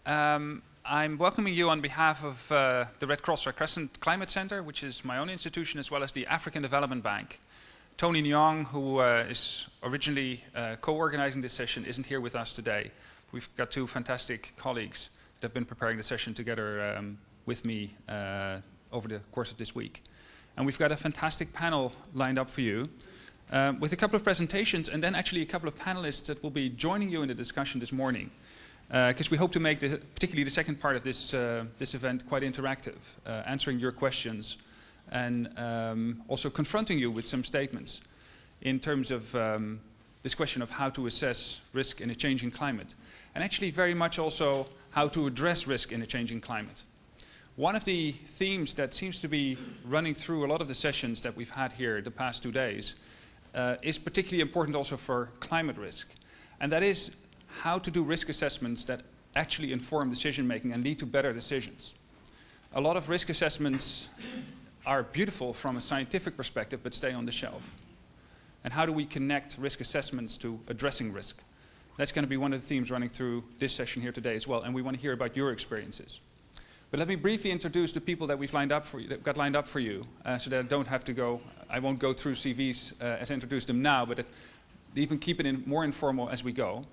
I'm welcoming you on behalf of the Red Cross Red Crescent Climate Center, which is my own institution, as well as the African Development Bank. Tony Nyong, who is originally co-organizing this session, isn't here with us today. We've got two fantastic colleagues that have been preparing the session together with me over the course of this week. And we've got a fantastic panel lined up for you with a couple of presentations and then actually a couple of panelists that will be joining you in the discussion this morning. Because we hope to make particularly the second part of this event quite interactive, answering your questions and also confronting you with some statements in terms of this question of how to assess risk in a changing climate, and actually very much also how to address risk in a changing climate. One of the themes that seems to be running through a lot of the sessions that we've had here the past 2 days is particularly important also for climate risk, and that is how to do risk assessments that actually inform decision making and lead to better decisions. A lot of risk assessments are beautiful from a scientific perspective but stay on the shelf. And how do we connect risk assessments to addressing risk? That's going to be one of the themes running through this session here today as well, and we want to hear about your experiences. But let me briefly introduce the people that we've lined up for you, that got lined up for you, so that I don't have to go, I won't go through CVs as I introduce them now, but even keep it more informal as we go.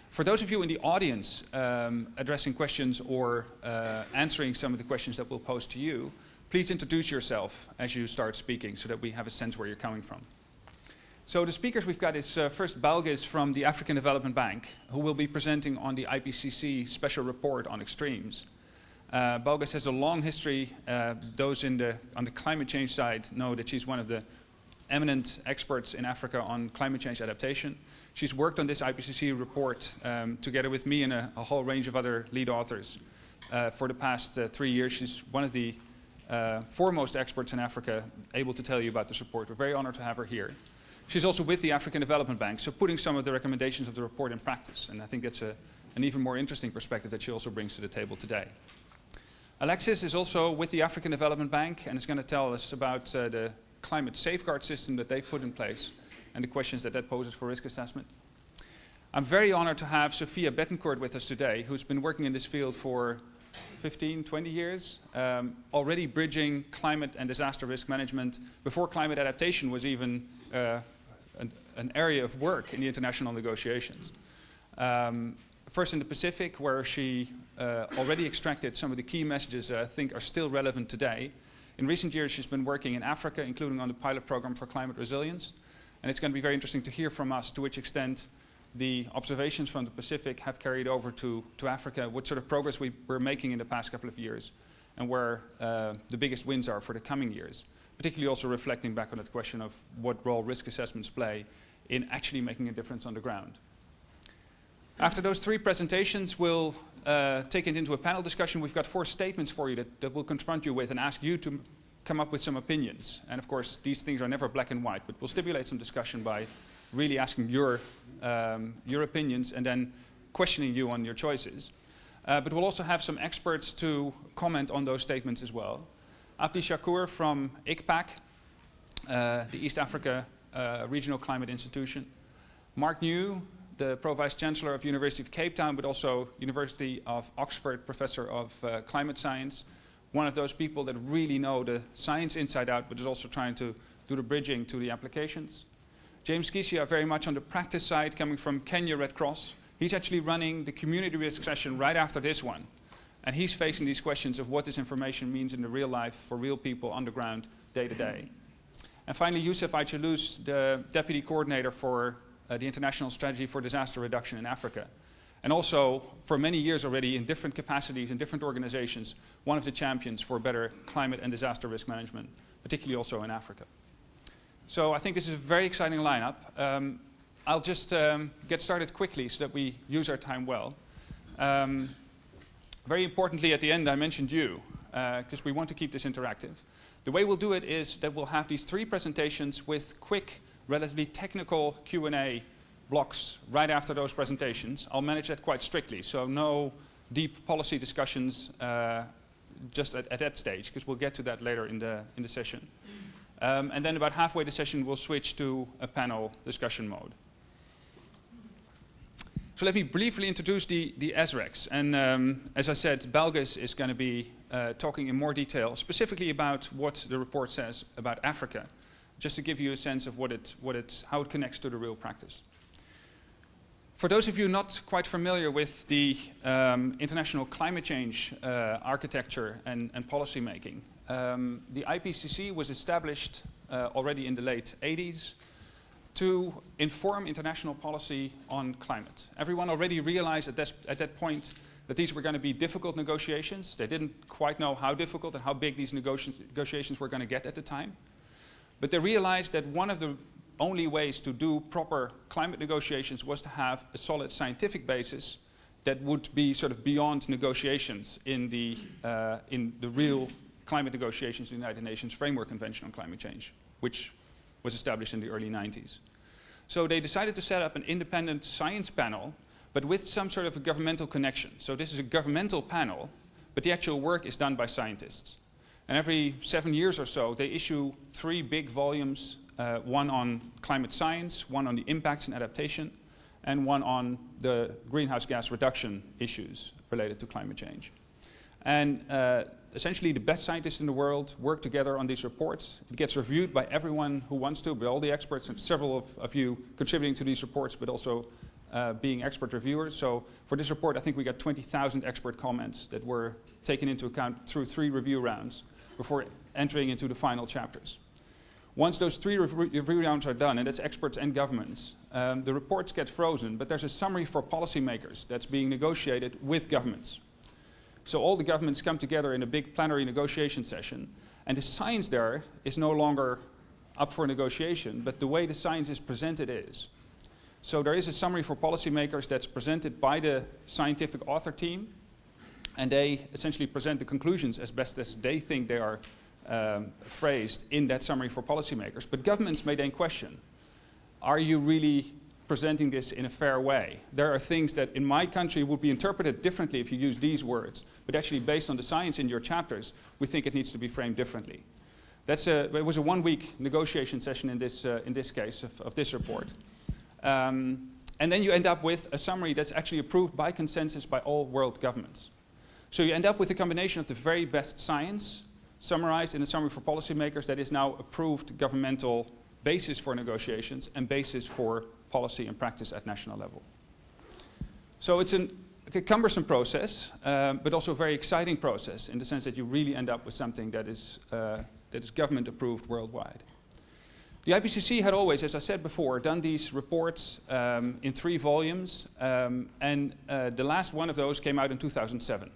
For those of you in the audience addressing questions or answering some of the questions that we'll pose to you, please introduce yourself as you start speaking so that we have a sense where you're coming from. So the speakers we've got is first Balgis from the African Development Bank, who will be presenting on the IPCC special report on extremes. Balgis has a long history. Those on the climate change side know that she's one of the eminent experts in Africa on climate change adaptation. She's worked on this IPCC report together with me and a whole range of other lead authors for the past 3 years. She's one of the foremost experts in Africa able to tell you about this report. We're very honored to have her here. She's also with the African Development Bank, so putting some of the recommendations of the report in practice. And I think that's an even more interesting perspective that she also brings to the table today. Alexis is also with the African Development Bank and is going to tell us about the climate safeguard system that they've put in place and the questions that poses for risk assessment. I'm very honored to have Sophia Bettencourt with us today, who's been working in this field for 15, 20 years, already bridging climate and disaster risk management before climate adaptation was even an area of work in the international negotiations. First in the Pacific, where she already extracted some of the key messages that I think are still relevant today. In recent years, she's been working in Africa, including on the pilot program for climate resilience. And it's going to be very interesting to hear from us to which extent the observations from the Pacific have carried over to Africa, what sort of progress we're making in the past couple of years, and where the biggest wins are for the coming years. Particularly also reflecting back on that question of what role risk assessments play in actually making a difference on the ground. After those 3 presentations, we'll take it into a panel discussion. We've got 4 statements for you that we'll confront you with and ask you to come up with some opinions. And of course, these things are never black and white, but we'll stimulate some discussion by really asking your opinions and then questioning you on your choices. But we'll also have some experts to comment on those statements as well. Abdi Shakur from ICPAC, the East Africa Regional Climate Institution. Mark New, the Pro-Vice Chancellor of University of Cape Town, but also University of Oxford Professor of Climate Science. One of those people that really know the science inside out, but is also trying to do the bridging to the applications. James Kisia, very much on the practice side, coming from Kenya Red Cross. He's actually running the community risk session right after this one. And he's facing these questions of what this information means in the real life for real people on the ground, day to day. And finally, Youssef Aichelous, the Deputy Coordinator for the International Strategy for Disaster Reduction in Africa. And also, for many years already, in different capacities, in different organizations, one of the champions for better climate and disaster risk management, particularly also in Africa. So I think this is a very exciting lineup. I'll just get started quickly so that we use our time well. Very importantly, at the end, I mentioned you, because we want to keep this interactive. The way we'll do it is that we'll have these 3 presentations with quick, relatively technical Q&A blocks right after those presentations. I'll manage that quite strictly, so no deep policy discussions just at that stage, because we'll get to that later in the session. And then about halfway the session, we'll switch to a panel discussion mode. So let me briefly introduce the SREX. And as I said, Belgis is going to be talking in more detail, specifically about what the report says about Africa, just to give you a sense of how it connects to the real practice. For those of you not quite familiar with the international climate change architecture and policy making, the IPCC was established already in the late 80s to inform international policy on climate. Everyone already realized at that point that these were going to be difficult negotiations. They didn't quite know how difficult and how big these negotiations were going to get at the time. But they realized that one of the only ways to do proper climate negotiations was to have a solid scientific basis that would be sort of beyond negotiations in the real climate negotiations in the United Nations Framework Convention on Climate Change, which was established in the early 90s. So they decided to set up an independent science panel, but with some sort of a governmental connection. So this is a governmental panel, but the actual work is done by scientists. And every 7 years or so, they issue 3 big volumes, one on climate science, one on the impacts and adaptation, and one on the greenhouse gas reduction issues related to climate change. And essentially the best scientists in the world work together on these reports. It gets reviewed by everyone who wants to, by all the experts, and several of you contributing to these reports, but also being expert reviewers. So for this report, I think we got 20,000 expert comments that were taken into account through 3 review rounds before entering into the final chapters. Once those 3 review rounds are done, and that's experts and governments, the reports get frozen, but there's a summary for policymakers that's being negotiated with governments. So all the governments come together in a big plenary negotiation session, and the science there is no longer up for negotiation, but the way the science is presented is. So there is a summary for policymakers that's presented by the scientific author team, and they essentially present the conclusions as best as they think they are phrased in that summary for policymakers. But governments may then question, are you really presenting this in a fair way? There are things that in my country would be interpreted differently if you use these words, but actually based on the science in your chapters, we think it needs to be framed differently. It was a 1-week negotiation session in this case of this report. And then you end up with a summary that's actually approved by consensus by all world governments. So you end up with a combination of the very best science summarized in a summary for policymakers that is now approved governmental basis for negotiations and basis for policy and practice at national level. So it's a cumbersome process, but also a very exciting process in the sense that you really end up with something that is government approved worldwide. The IPCC had always, as I said before, done these reports in 3 volumes, and the last one of those came out in 2007.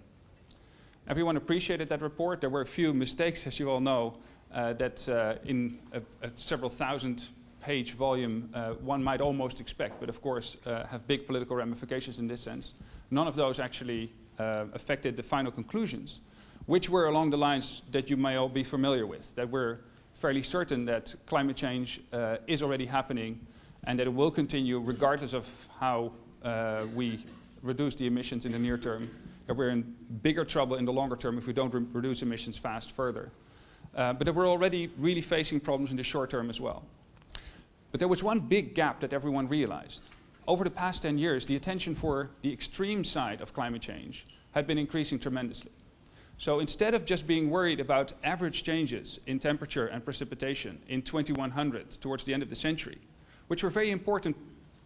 Everyone appreciated that report. There were a few mistakes, as you all know, that in a several thousand-page volume one might almost expect, but of course have big political ramifications in this sense. None of those actually affected the final conclusions, which were along the lines that you may all be familiar with, that we're fairly certain that climate change is already happening and that it will continue regardless of how we reduce the emissions in the near term, that we're in bigger trouble in the longer term if we don't reduce emissions fast further. But that we're already really facing problems in the short term as well. But there was one big gap that everyone realized. Over the past 10 years, the attention for the extreme side of climate change had been increasing tremendously. So instead of just being worried about average changes in temperature and precipitation in 2100 towards the end of the century, which were very important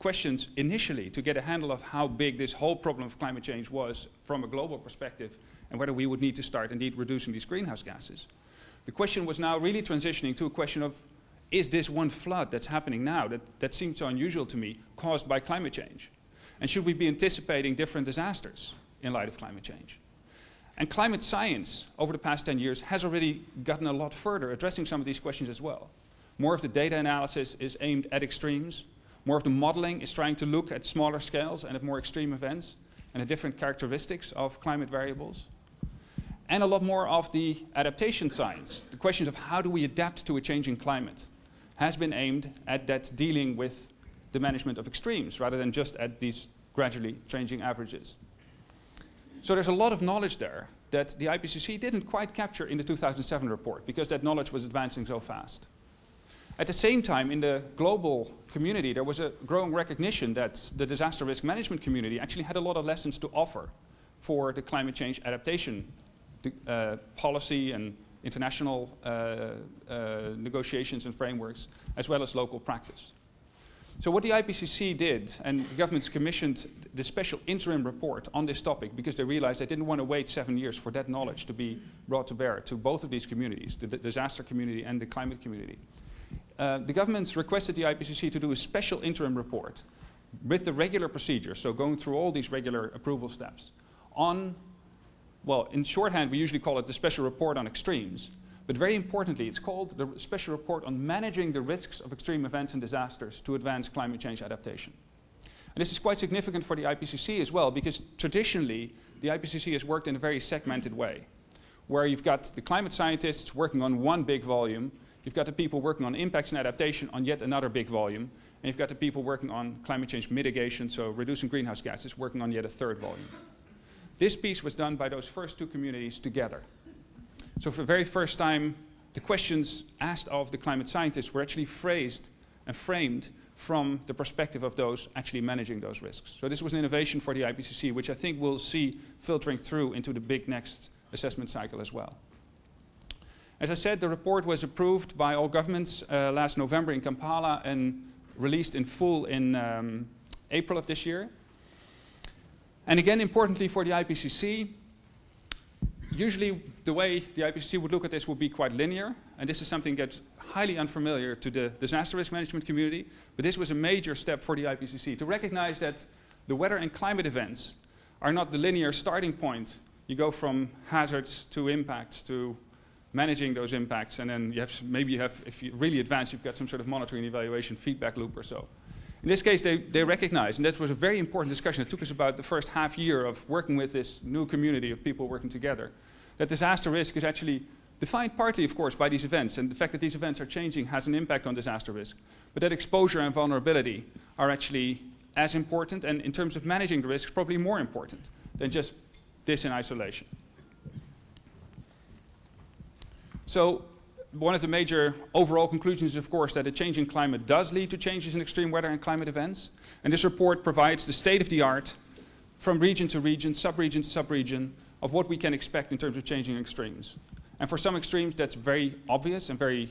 questions initially to get a handle of how big this whole problem of climate change was from a global perspective and whether we would need to start indeed reducing these greenhouse gases. The question was now really transitioning to a question of, is this one flood that's happening now that seems so unusual to me caused by climate change? And should we be anticipating different disasters in light of climate change? And climate science over the past 10 years has already gotten a lot further addressing some of these questions as well. More of the data analysis is aimed at extremes. More of the modeling is trying to look at smaller scales and at more extreme events and at different characteristics of climate variables. And a lot more of the adaptation science, the questions of how do we adapt to a changing climate, has been aimed at that dealing with the management of extremes rather than just at these gradually changing averages. So there's a lot of knowledge there that the IPCC didn't quite capture in the 2007 report because that knowledge was advancing so fast. At the same time, in the global community, there was a growing recognition that the disaster risk management community actually had a lot of lessons to offer for the climate change adaptation policy and international negotiations and frameworks, as well as local practice. So what the IPCC did, and the governments commissioned the special interim report on this topic because they realized they didn't want to wait 7 years for that knowledge to be brought to bear to both of these communities, the disaster community and the climate community. The governments requested the IPCC to do a special interim report with the regular procedure, so going through all these regular approval steps, on, well, in shorthand we usually call it the special report on extremes, but very importantly it's called the special report on managing the risks of extreme events and disasters to advance climate change adaptation. And this is quite significant for the IPCC as well, because traditionally the IPCC has worked in a very segmented way, where you've got the climate scientists working on one big volume, you've got the people working on impacts and adaptation on yet another big volume, and you've got the people working on climate change mitigation, so reducing greenhouse gases, working on yet a third volume. This piece was done by those first two communities together. So for the very first time, the questions asked of the climate scientists were actually phrased and framed from the perspective of those actually managing those risks. So this was an innovation for the IPCC, which I think we'll see filtering through into the big next assessment cycle as well. As I said, the report was approved by all governments last November in Kampala and released in full in April of this year. And again, importantly for the IPCC, usually the way the IPCC would look at this would be quite linear, and this is something that's highly unfamiliar to the disaster risk management community, but this was a major step for the IPCC to recognize that the weather and climate events are not the linear starting point. You go from hazards to impacts to managing those impacts, and then you have, maybe you have, if you really advance, you've got some sort of monitoring and evaluation feedback loop or so. In this case, they recognized, and that was a very important discussion. It took us about the first half year of working with this new community of people working together, that disaster risk is actually defined partly, of course, by these events, and the fact that these events are changing has an impact on disaster risk, but that exposure and vulnerability are actually as important, and in terms of managing the risks, probably more important than just this in isolation. So one of the major overall conclusions is, of course, that a changing climate does lead to changes in extreme weather and climate events. And this report provides the state of the art from region to region, sub-region to sub-region, of what we can expect in terms of changing extremes. And for some extremes, that's very obvious and very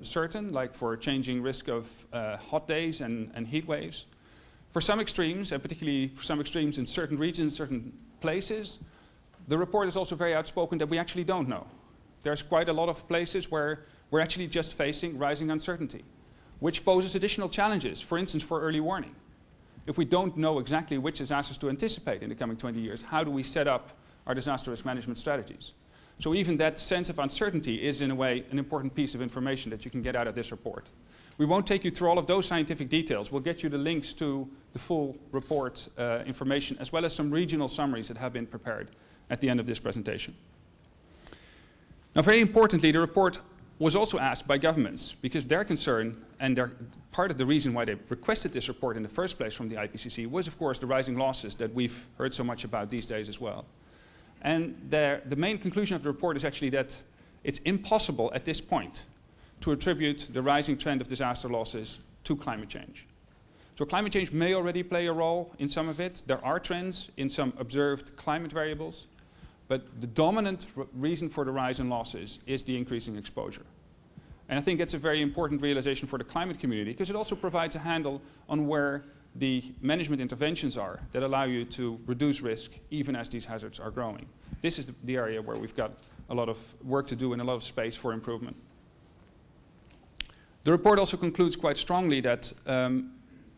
certain, like for changing risk of hot days and heat waves. For some extremes, and particularly for some extremes in certain regions, certain places, the report is also very outspoken that we actually don't know. There's quite a lot of places where we're actually just facing rising uncertainty, which poses additional challenges, for instance, for early warning. If we don't know exactly which disasters to anticipate in the coming 20 years, how do we set up our disaster risk management strategies? So even that sense of uncertainty is, in a way, an important piece of information that you can get out of this report. We won't take you through all of those scientific details. We'll get you the links to the full report information, as well as some regional summaries that have been prepared at the end of this presentation. Now, very importantly, the report was also asked by governments, because their concern, and part of the reason why they requested this report in the first place from the IPCC was, of course, the rising losses that we've heard so much about these days as well. And the main conclusion of the report is actually that it's impossible at this point to attribute the rising trend of disaster losses to climate change. So climate change may already play a role in some of it. There are trends in some observed climate variables, but the dominant reason for the rise in losses is the increasing exposure. And I think that's a very important realization for the climate community, because it also provides a handle on where the management interventions are that allow you to reduce risk even as these hazards are growing. This is the area where we've got a lot of work to do and a lot of space for improvement. The report also concludes quite strongly that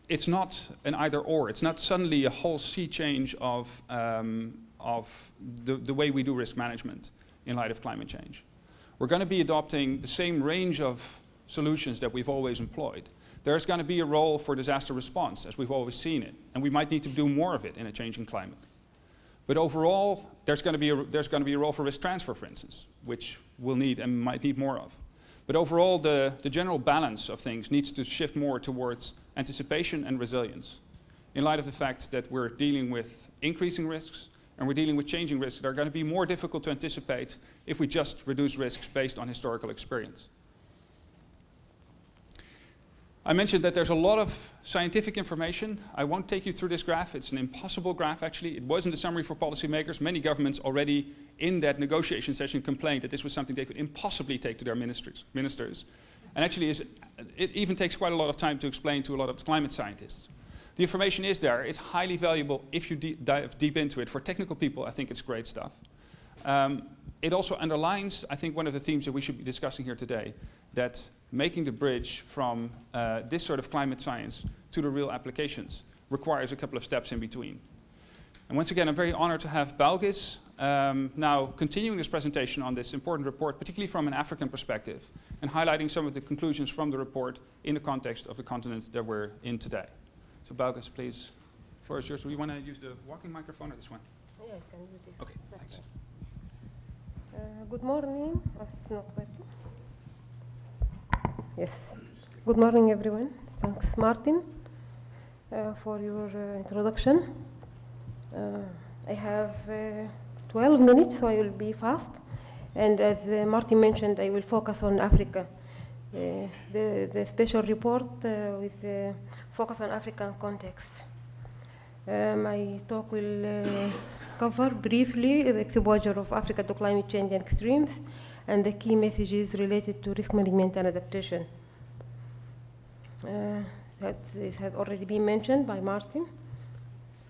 it's not an either-or. It's not suddenly a whole sea change of the way we do risk management in light of climate change. We're going to be adopting the same range of solutions that we've always employed. There's going to be a role for disaster response, as we've always seen it, and we might need to do more of it in a changing climate. But overall, there's going to be a role for risk transfer, for instance, which we'll need and might need more of. But overall, the general balance of things needs to shift more towards anticipation and resilience, in light of the fact that we're dealing with increasing risks, and we're dealing with changing risks that are going to be more difficult to anticipate if we just reduce risks based on historical experience. I mentioned that there's a lot of scientific information. I won't take you through this graph. It's an impossible graph, actually. It wasn't a summary for policymakers. Many governments already in that negotiation session complained that this was something they could impossibly take to their ministers. And actually, it even takes quite a lot of time to explain to a lot of climate scientists. The information is there. It's highly valuable if you dive deep into it. For technical people, I think it's great stuff. It also underlines, I think, one of the themes that we should be discussing here today, that making the bridge from this sort of climate science to the real applications requires a couple of steps in between. And once again, I'm very honored to have Balgis now continuing this presentation on this important report, particularly from an African perspective, and highlighting some of the conclusions from the report in the context of the continent that we're in today. So Balgis, please, the floor is yours. Do you want to use the walking microphone or this one? Yeah, I can use this. Okay, thanks. Good morning. It's not working. Yes. Good morning, everyone. Thanks, Martin, for your introduction. I have 12 minutes, so I will be fast. And as Martin mentioned, I will focus on Africa. The special report with focus on African context. My talk will cover briefly the exposure of Africa to climate change and extremes and the key messages related to risk management and adaptation. This has already been mentioned by Martin.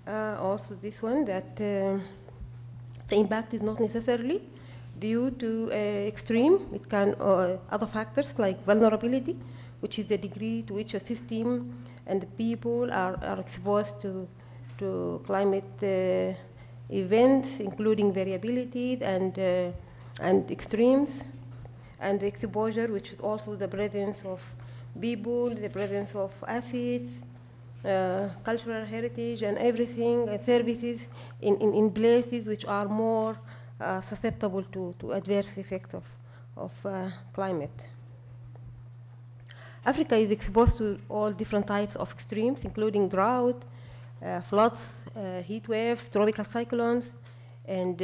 Also this one, that the impact is not necessarily due to extreme. It can other factors like vulnerability, which is the degree to which a system and the people are exposed to climate events, including variability and extremes, and the exposure, which is also the presence of people, the presence of acids, cultural heritage, and everything, services in places which are more susceptible to adverse effects of climate. Africa is exposed to all different types of extremes, including drought, floods, heat waves, tropical cyclones, and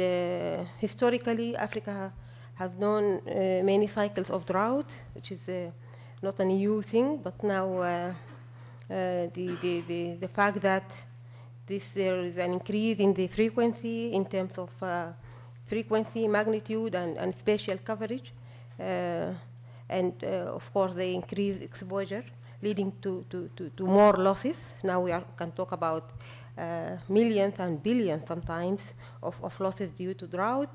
historically Africa has known many cycles of drought, which is not a new thing, but now the fact that there is an increase in the frequency in terms of frequency, magnitude, and spatial coverage, and of course the increased exposure leading to more losses. Now we can talk about millions and billions sometimes of losses due to drought.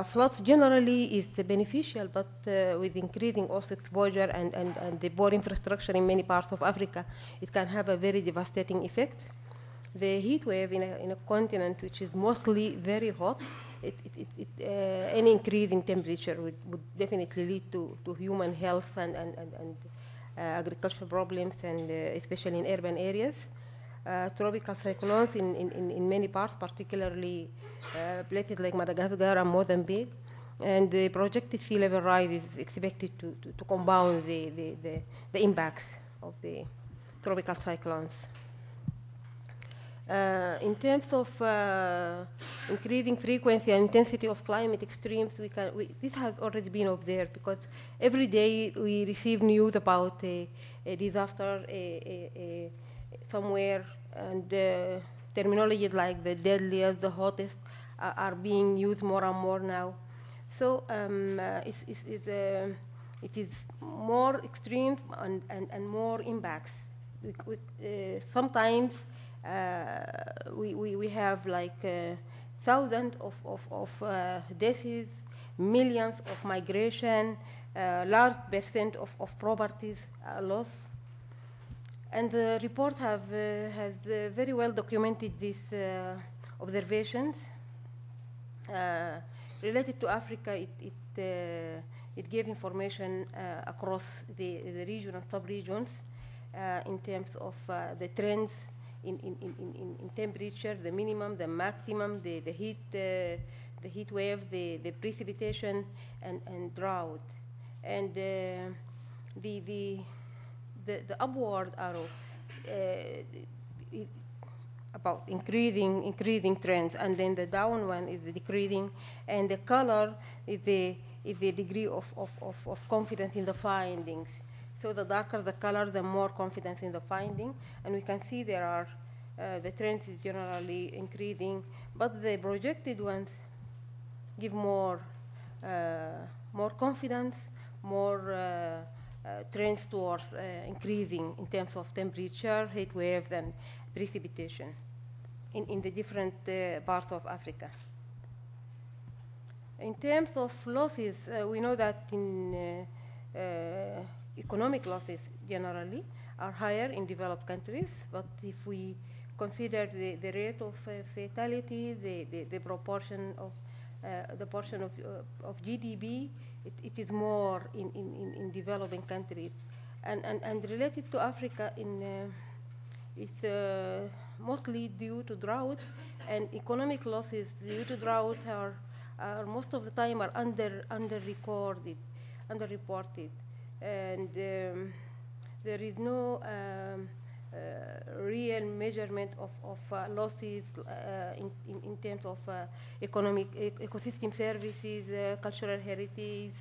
Floods generally is beneficial, but with increasing also exposure and the poor infrastructure in many parts of Africa, it can have a very devastating effect. The heat wave in a continent which is mostly very hot, any increase in temperature would definitely lead to human health and agricultural problems, and especially in urban areas. Tropical cyclones in many parts, particularly places like Madagascar and Mozambique, and the projected sea level rise is expected to compound the impacts of the tropical cyclones. In terms of increasing frequency and intensity of climate extremes, this has already been observed, because every day we receive news about a disaster somewhere, and terminologies like the deadliest, the hottest are being used more and more now. So it is more extreme and more impacts. Sometimes we have like thousands of deaths, millions of migration, large percent of properties lost. And the report has very well documented these observations. Related to Africa, it gave information across the region and sub-regions in terms of the trends in temperature, the minimum, the maximum, the heat wave, the precipitation, and drought. And the upward arrow about increasing trends, and then the down one is the decreasing, and the color is the degree of confidence in the findings. So the darker the color, the more confidence in the finding. And we can see there are, the trend is generally increasing, but the projected ones give more confidence, more trends towards increasing in terms of temperature, heat waves, and precipitation in the different parts of Africa. In terms of losses, we know that in economic losses generally are higher in developed countries, but if we consider the rate of fatality, the proportion of the portion of GDP, it is more in developing countries. And related to Africa, it's mostly due to drought, and economic losses due to drought are most of the time are underreported, and there is no real measurement of losses in terms of economic ecosystem services, cultural heritage,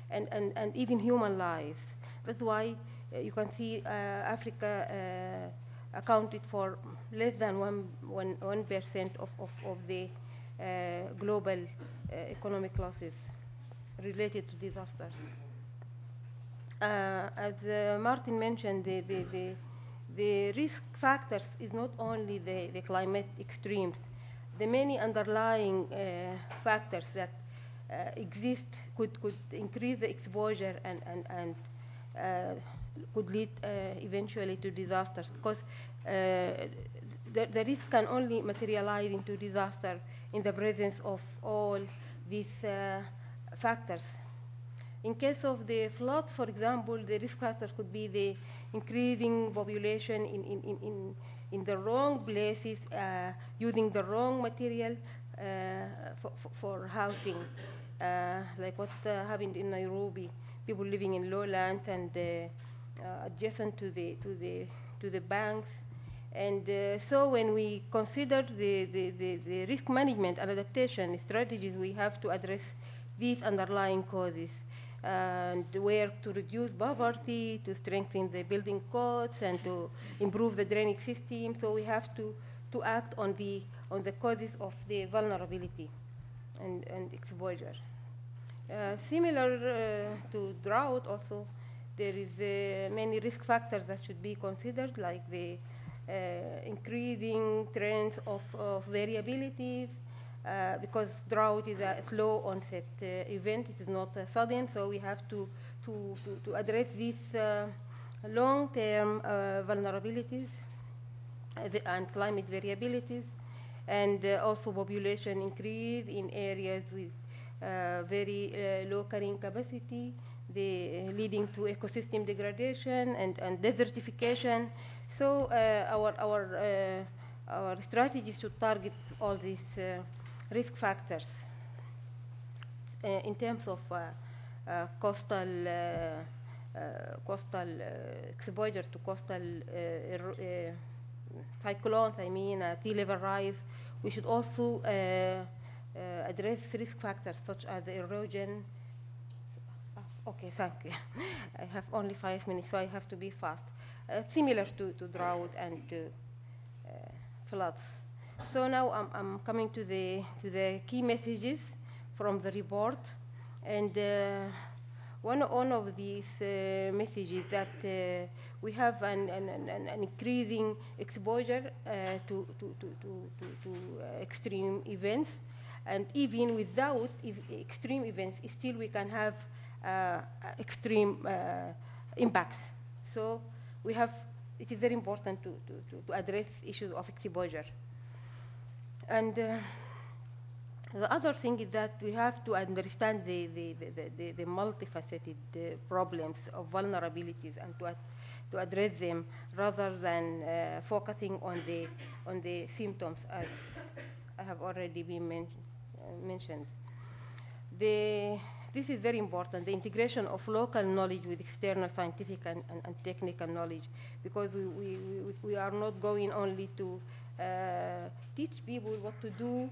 and even human lives. That's why you can see Africa accounted for less than 1% of the global economic losses related to disasters. As Martin mentioned, the risk factors is not only the climate extremes. The many underlying factors that exist could increase the exposure and could lead eventually to disasters, because the risk can only materialize into disaster in the presence of all these factors. In case of the floods, for example, the risk factors could be the increasing population in the wrong places, using the wrong material for housing, like what happened in Nairobi, people living in lowlands and adjacent to the banks. And so when we consider the risk management and adaptation strategies, we have to address these underlying causes and work to reduce poverty, to strengthen the building codes, and to improve the drainage system. So we have to act on the causes of the vulnerability and exposure. Similar to drought, also there is many risk factors that should be considered, like the increasing trends of variabilities, because drought is a slow onset event, it is not sudden, so we have to address these long-term vulnerabilities and climate variabilities, and also population increase in areas with very low carrying capacity, leading to ecosystem degradation and desertification. So our strategies should target all these risk factors. In terms of coastal exposure to coastal cyclones, sea level rise, we should also address risk factors such as erosion. Okay, thank you. I have only 5 minutes, so I have to be fast. Similar to drought and to floods. So now I'm coming to the key messages from the report, and one of these messages that we have an increasing exposure to extreme events, and even without extreme events, still we can have extreme impacts. So it is very important to address issues of exposure. And the other thing is that we have to understand the multifaceted problems of vulnerabilities and to address them rather than focusing on the symptoms, as I have already been mentioned. This is very important, the integration of local knowledge with external scientific and technical knowledge, because we are not going only to teach people what to do.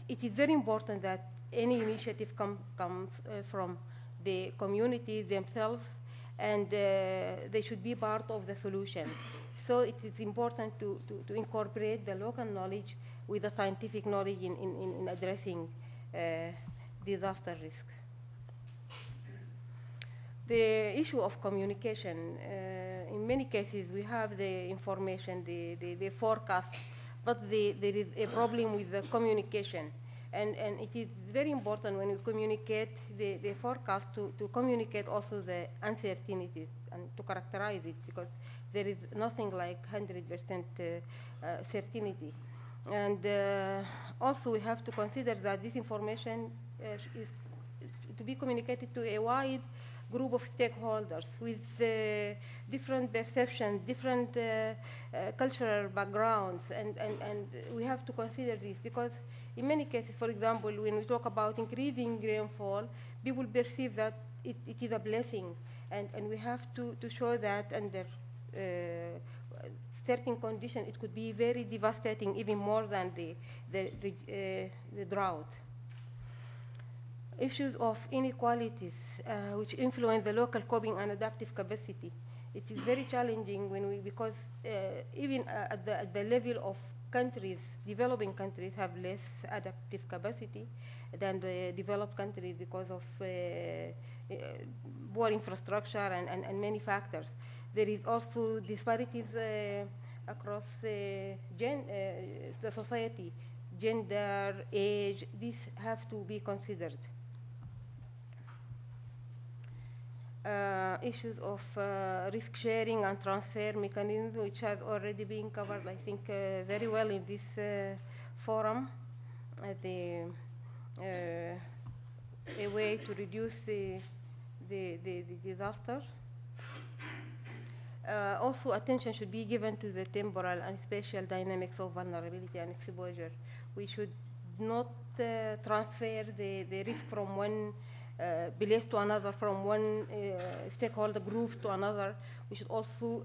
It is very important that any initiative comes from the community themselves, and they should be part of the solution. So it is important to incorporate the local knowledge with the scientific knowledge in addressing disaster risk. The issue of communication, in many cases we have the information, the forecast, but there is a problem with the communication. And it is very important when we communicate the forecast to communicate also the uncertainties and to characterize it, because there is nothing like 100% certainty. And also we have to consider that this information is to be communicated to a wide group of stakeholders with different perceptions, different cultural backgrounds, and we have to consider this, because in many cases, for example, when we talk about increasing rainfall, people perceive that it is a blessing, and we have to show that under certain conditions it could be very devastating, even more than the drought. Issues of inequalities, which influence the local coping and adaptive capacity. It is very challenging because even at the level of countries, developing countries have less adaptive capacity than the developed countries because of poor infrastructure and many factors. There is also disparities across the society, gender, age. These have to be considered. Issues of risk sharing and transfer mechanism, which has already been covered, I think, very well in this forum. A way to reduce the disaster. Also, attention should be given to the temporal and spatial dynamics of vulnerability and exposure. We should not transfer the risk from one place to another, from one stakeholder group to another. We should also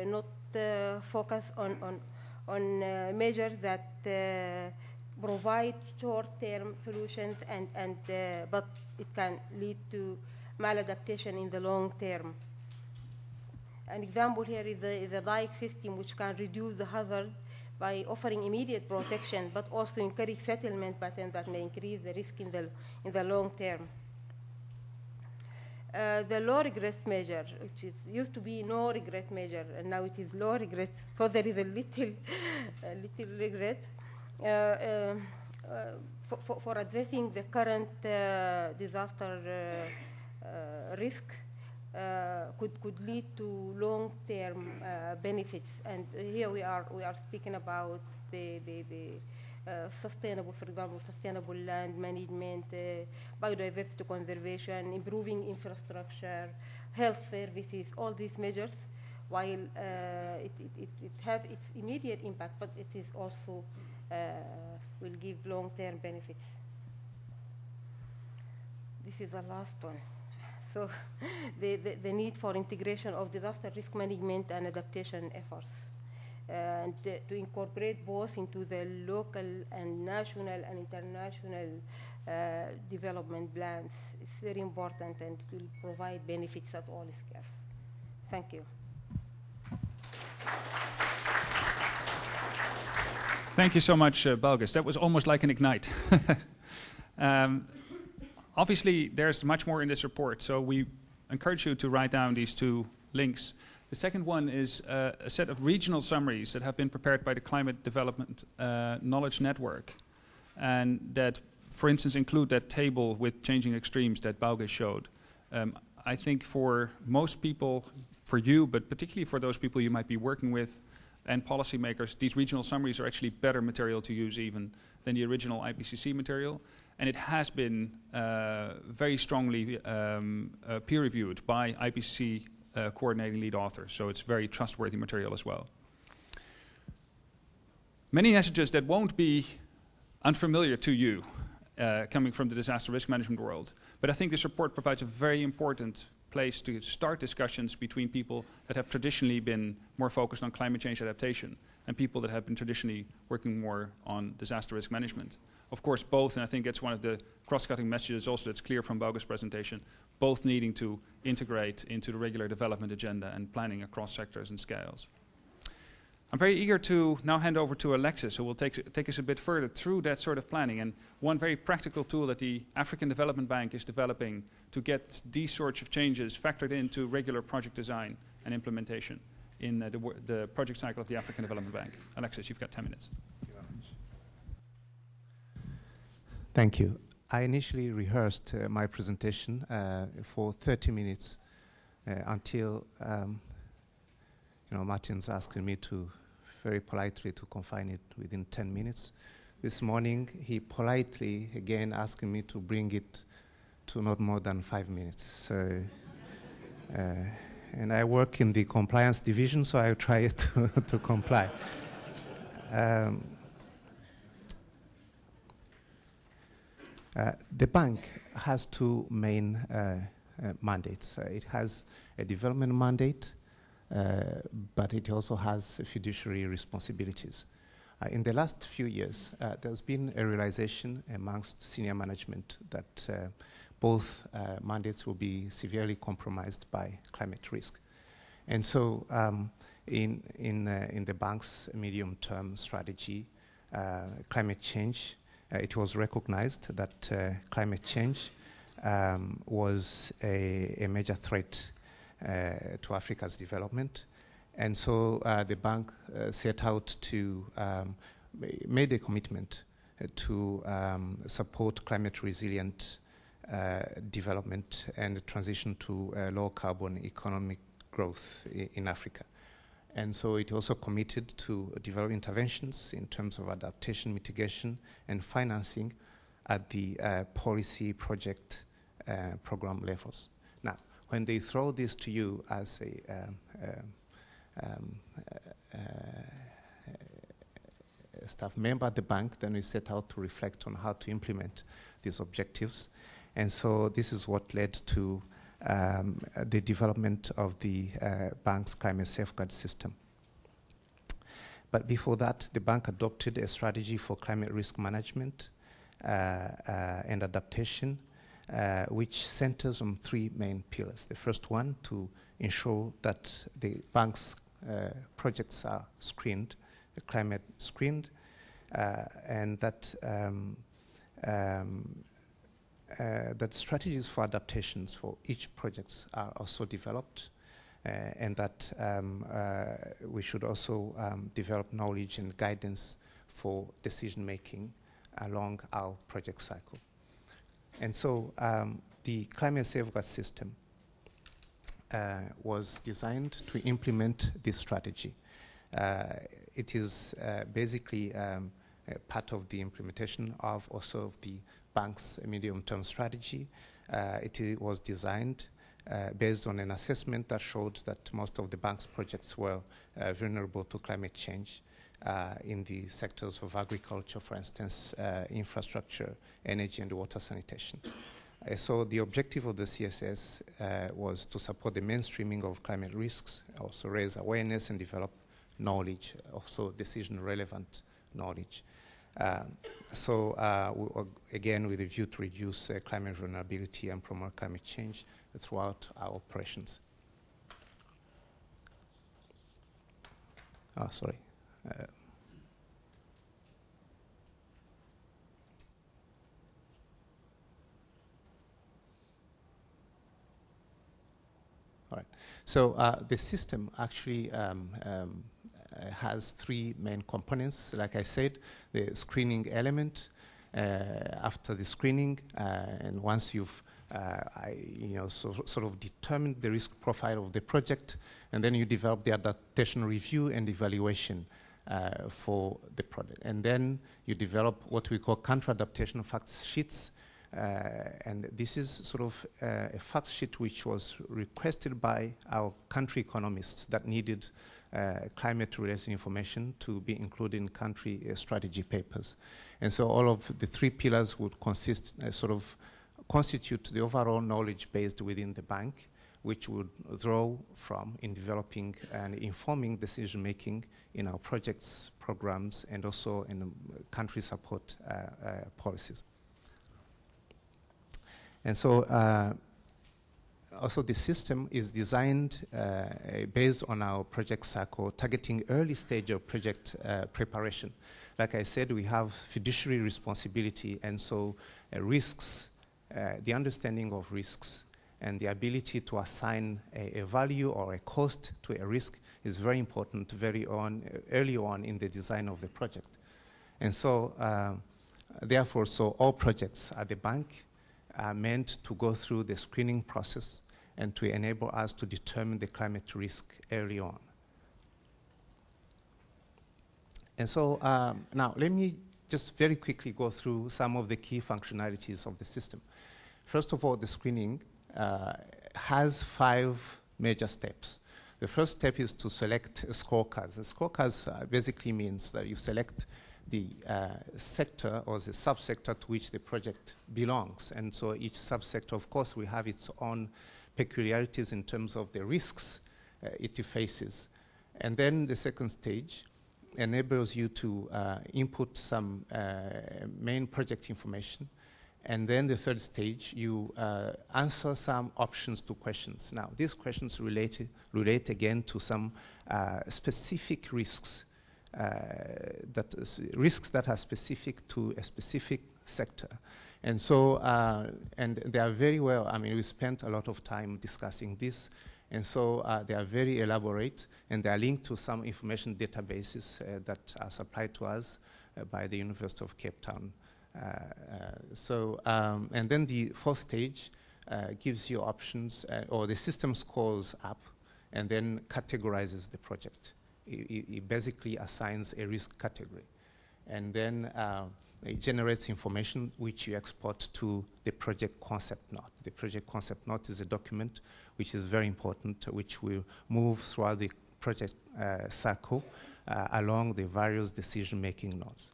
not focus on measures that provide short-term solutions, but it can lead to maladaptation in the long term. An example here is the dike system, which can reduce the hazard by offering immediate protection, but also encourage settlement patterns that may increase the risk in the long term. The low regrets measure, which used to be no regret measure, and now it is low regrets, so there is a little regret. For addressing the current disaster risk, could lead to long-term benefits, and here we are speaking about the sustainable, for example, sustainable land management, biodiversity conservation, improving infrastructure, health services, all these measures, while it has its immediate impact, but it is also will give long-term benefits. This is the last one. So the need for integration of disaster risk management and adaptation efforts, and to incorporate both into the local and national and international development plans is very important, and it will provide benefits at all scales. Thank you. Thank you so much, Balkis. That was almost like an ignite. Obviously, there's much more in this report, so we encourage you to write down these two links. The second one is a set of regional summaries that have been prepared by the Climate Development Knowledge Network, and that, for instance, include that table with changing extremes that Balkis showed. I think for most people, for you, but particularly for those people you might be working with and policymakers, these regional summaries are actually better material to use even than the original IPCC material. And it has been very strongly peer-reviewed by IPCC coordinating lead authors, so it's very trustworthy material as well. Many messages that won't be unfamiliar to you coming from the disaster risk management world, but I think this report provides a very important place to start discussions between people that have traditionally been more focused on climate change adaptation and people that have been traditionally working more on disaster risk management. Of course, both, and I think that's one of the cross-cutting messages also that's clear from Balkis' presentation, both needing to integrate into the regular development agenda and planning across sectors and scales. I'm very eager to now hand over to Alexis, who will take us a bit further through that sort of planning. And one very practical tool that the African Development Bank is developing to get these sorts of changes factored into regular project design and implementation in the project cycle of the African Development Bank. Alexis, you've got 10 minutes. Thank you. I initially rehearsed my presentation for 30 minutes until Martin's asking me to very politely to confine it within 10 minutes. This morning, he politely again asking me to bring it to not more than 5 minutes. So, and I work in the compliance division, so I try to comply. The bank has two main mandates. It has a development mandate, but it also has fiduciary responsibilities. In the last few years, there's been a realization amongst senior management that both mandates will be severely compromised by climate risk. And so in the bank's medium-term strategy, climate change, it was recognized that climate change was a major threat to Africa's development. And so the bank set out to, made a commitment to support climate resilient development and transition to low carbon economic growth in Africa. And so it also committed to develop interventions in terms of adaptation, mitigation, and financing at the policy project program levels. Now, when they throw this to you as a staff member at the bank, then we set out to reflect on how to implement these objectives. And so this is what led to the development of the bank's climate safeguard system. But before that, the bank adopted a strategy for climate risk management and adaptation, which centers on three main pillars. The first one, to ensure that the bank's projects are screened, climate screened, and that that strategies for adaptations for each project are also developed, and that we should also develop knowledge and guidance for decision making along our project cycle. And so the climate safeguard system was designed to implement this strategy. It is basically part of the implementation of also of the bank's medium-term strategy. It was designed based on an assessment that showed that most of the bank's projects were vulnerable to climate change in the sectors of agriculture, for instance, infrastructure, energy, and water sanitation. So the objective of the CSS was to support the mainstreaming of climate risks, also raise awareness and develop knowledge, also decision-relevant knowledge. Again, with a view to reduce climate vulnerability and promote climate change throughout our operations. Sorry. All right. So the system actually has three main components. Like I said, the screening element. After the screening, and once you've sort of determined the risk profile of the project, and then you develop the adaptation review and evaluation for the project. And then you develop what we call country adaptation fact sheets. And this is sort of a fact sheet which was requested by our country economists that needed climate-related information to be included in country strategy papers. And so all of the three pillars would constitute the overall knowledge base within the bank, which would draw from in developing and informing decision-making in our projects, programs, and also in country support policies. And so also the system is designed based on our project cycle, targeting early stage of project preparation. Like I said, we have fiduciary responsibility, and so risks, the understanding of risks and the ability to assign a value or a cost to a risk is very important early on in the design of the project. And so, therefore, so all projects at the bank are meant to go through the screening process and to enable us to determine the climate risk early on. And so now let me just very quickly go through some of the key functionalities of the system. First of all, the screening has 5 major steps. The first step is to select scorecards. The scorecards basically means that you select the sector or the subsector to which the project belongs. And so each subsector, of course, will have its own peculiarities in terms of the risks it faces. And then the second stage enables you to input some main project information. And then the third stage, you answer some options to questions. Now, these questions relate again to some specific risks, risks that are specific to a specific sector. And so, and they are very well, I mean, we spent a lot of time discussing this, and so they are very elaborate, and they are linked to some information databases that are supplied to us by the University of Cape Town. And then the fourth stage gives you options, or the system scores up and then categorizes the project. It basically assigns a risk category. And then it generates information which you export to the project concept note. The project concept note is a document which is very important, which will move throughout the project cycle along the various decision-making nodes.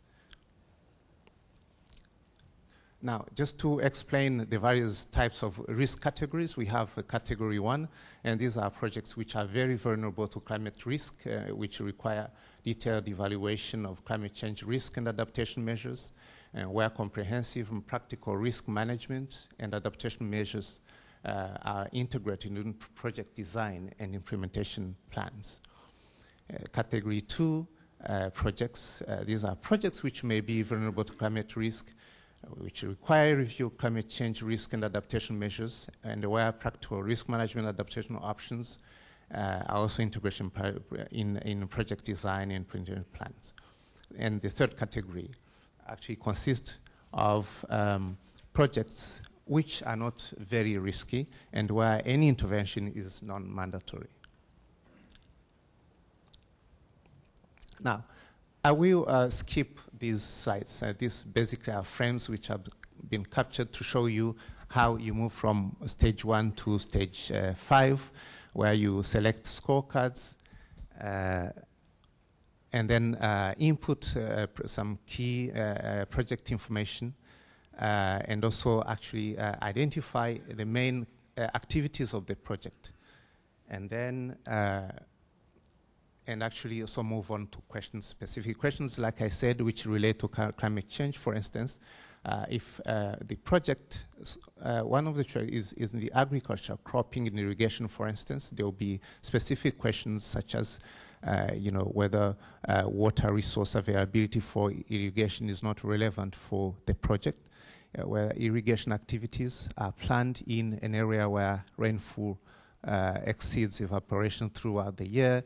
Now, just to explain the various types of risk categories, we have category 1, and these are projects which are very vulnerable to climate risk, which require detailed evaluation of climate change risk and adaptation measures, where comprehensive and practical risk management and adaptation measures are integrated in project design and implementation plans. Category 2 projects, these are projects which may be vulnerable to climate risk, which require review of climate change risk and adaptation measures, and where practical risk management adaptation options are also integration in project design and implementation plans. And the third category actually consists of projects which are not very risky and where any intervention is non-mandatory. Now, I will skip these slides. These basically are frames which have been captured to show you how you move from stage 1 to stage 5, where you select scorecards and then input some key project information and also actually identify the main activities of the project. And then and actually also move on to questions, specific questions, like I said, which relate to climate change. For instance, if the project, one of the is in the agriculture, cropping and irrigation, for instance, there will be specific questions such as, you know, whether water resource availability for irrigation is not relevant for the project, where irrigation activities are planned in an area where rainfall exceeds evaporation throughout the year,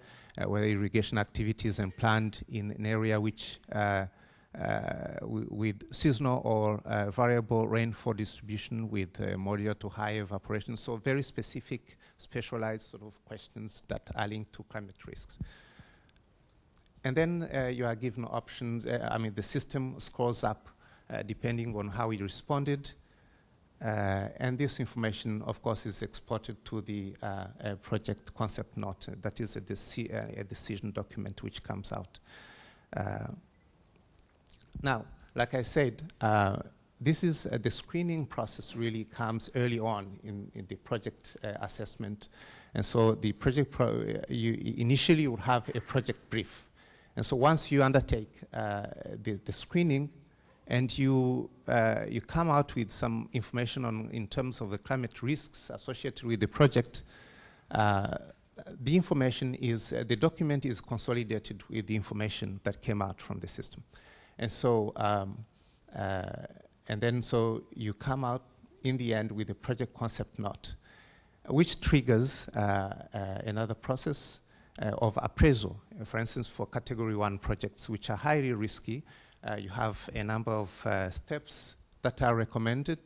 where irrigation activities are planned in an area which with seasonal or variable rainfall distribution with moderate to high evaporation. So very specific, specialized sort of questions that are linked to climate risks. And then you are given options. I mean, the system scores up depending on how you responded. And this information, of course, is exported to the project concept note. That is a decision document which comes out. Now, like I said, this is the screening process really comes early on in the project assessment. And so the project, you initially would have a project brief. And so once you undertake the screening, and you come out with some information in terms of the climate risks associated with the project. The information is, the document is consolidated with the information that came out from the system. And so, and then so you come out in the end with a project concept note, which triggers another process of appraisal. For instance, for category 1 projects, which are highly risky, you have a number of steps that are recommended.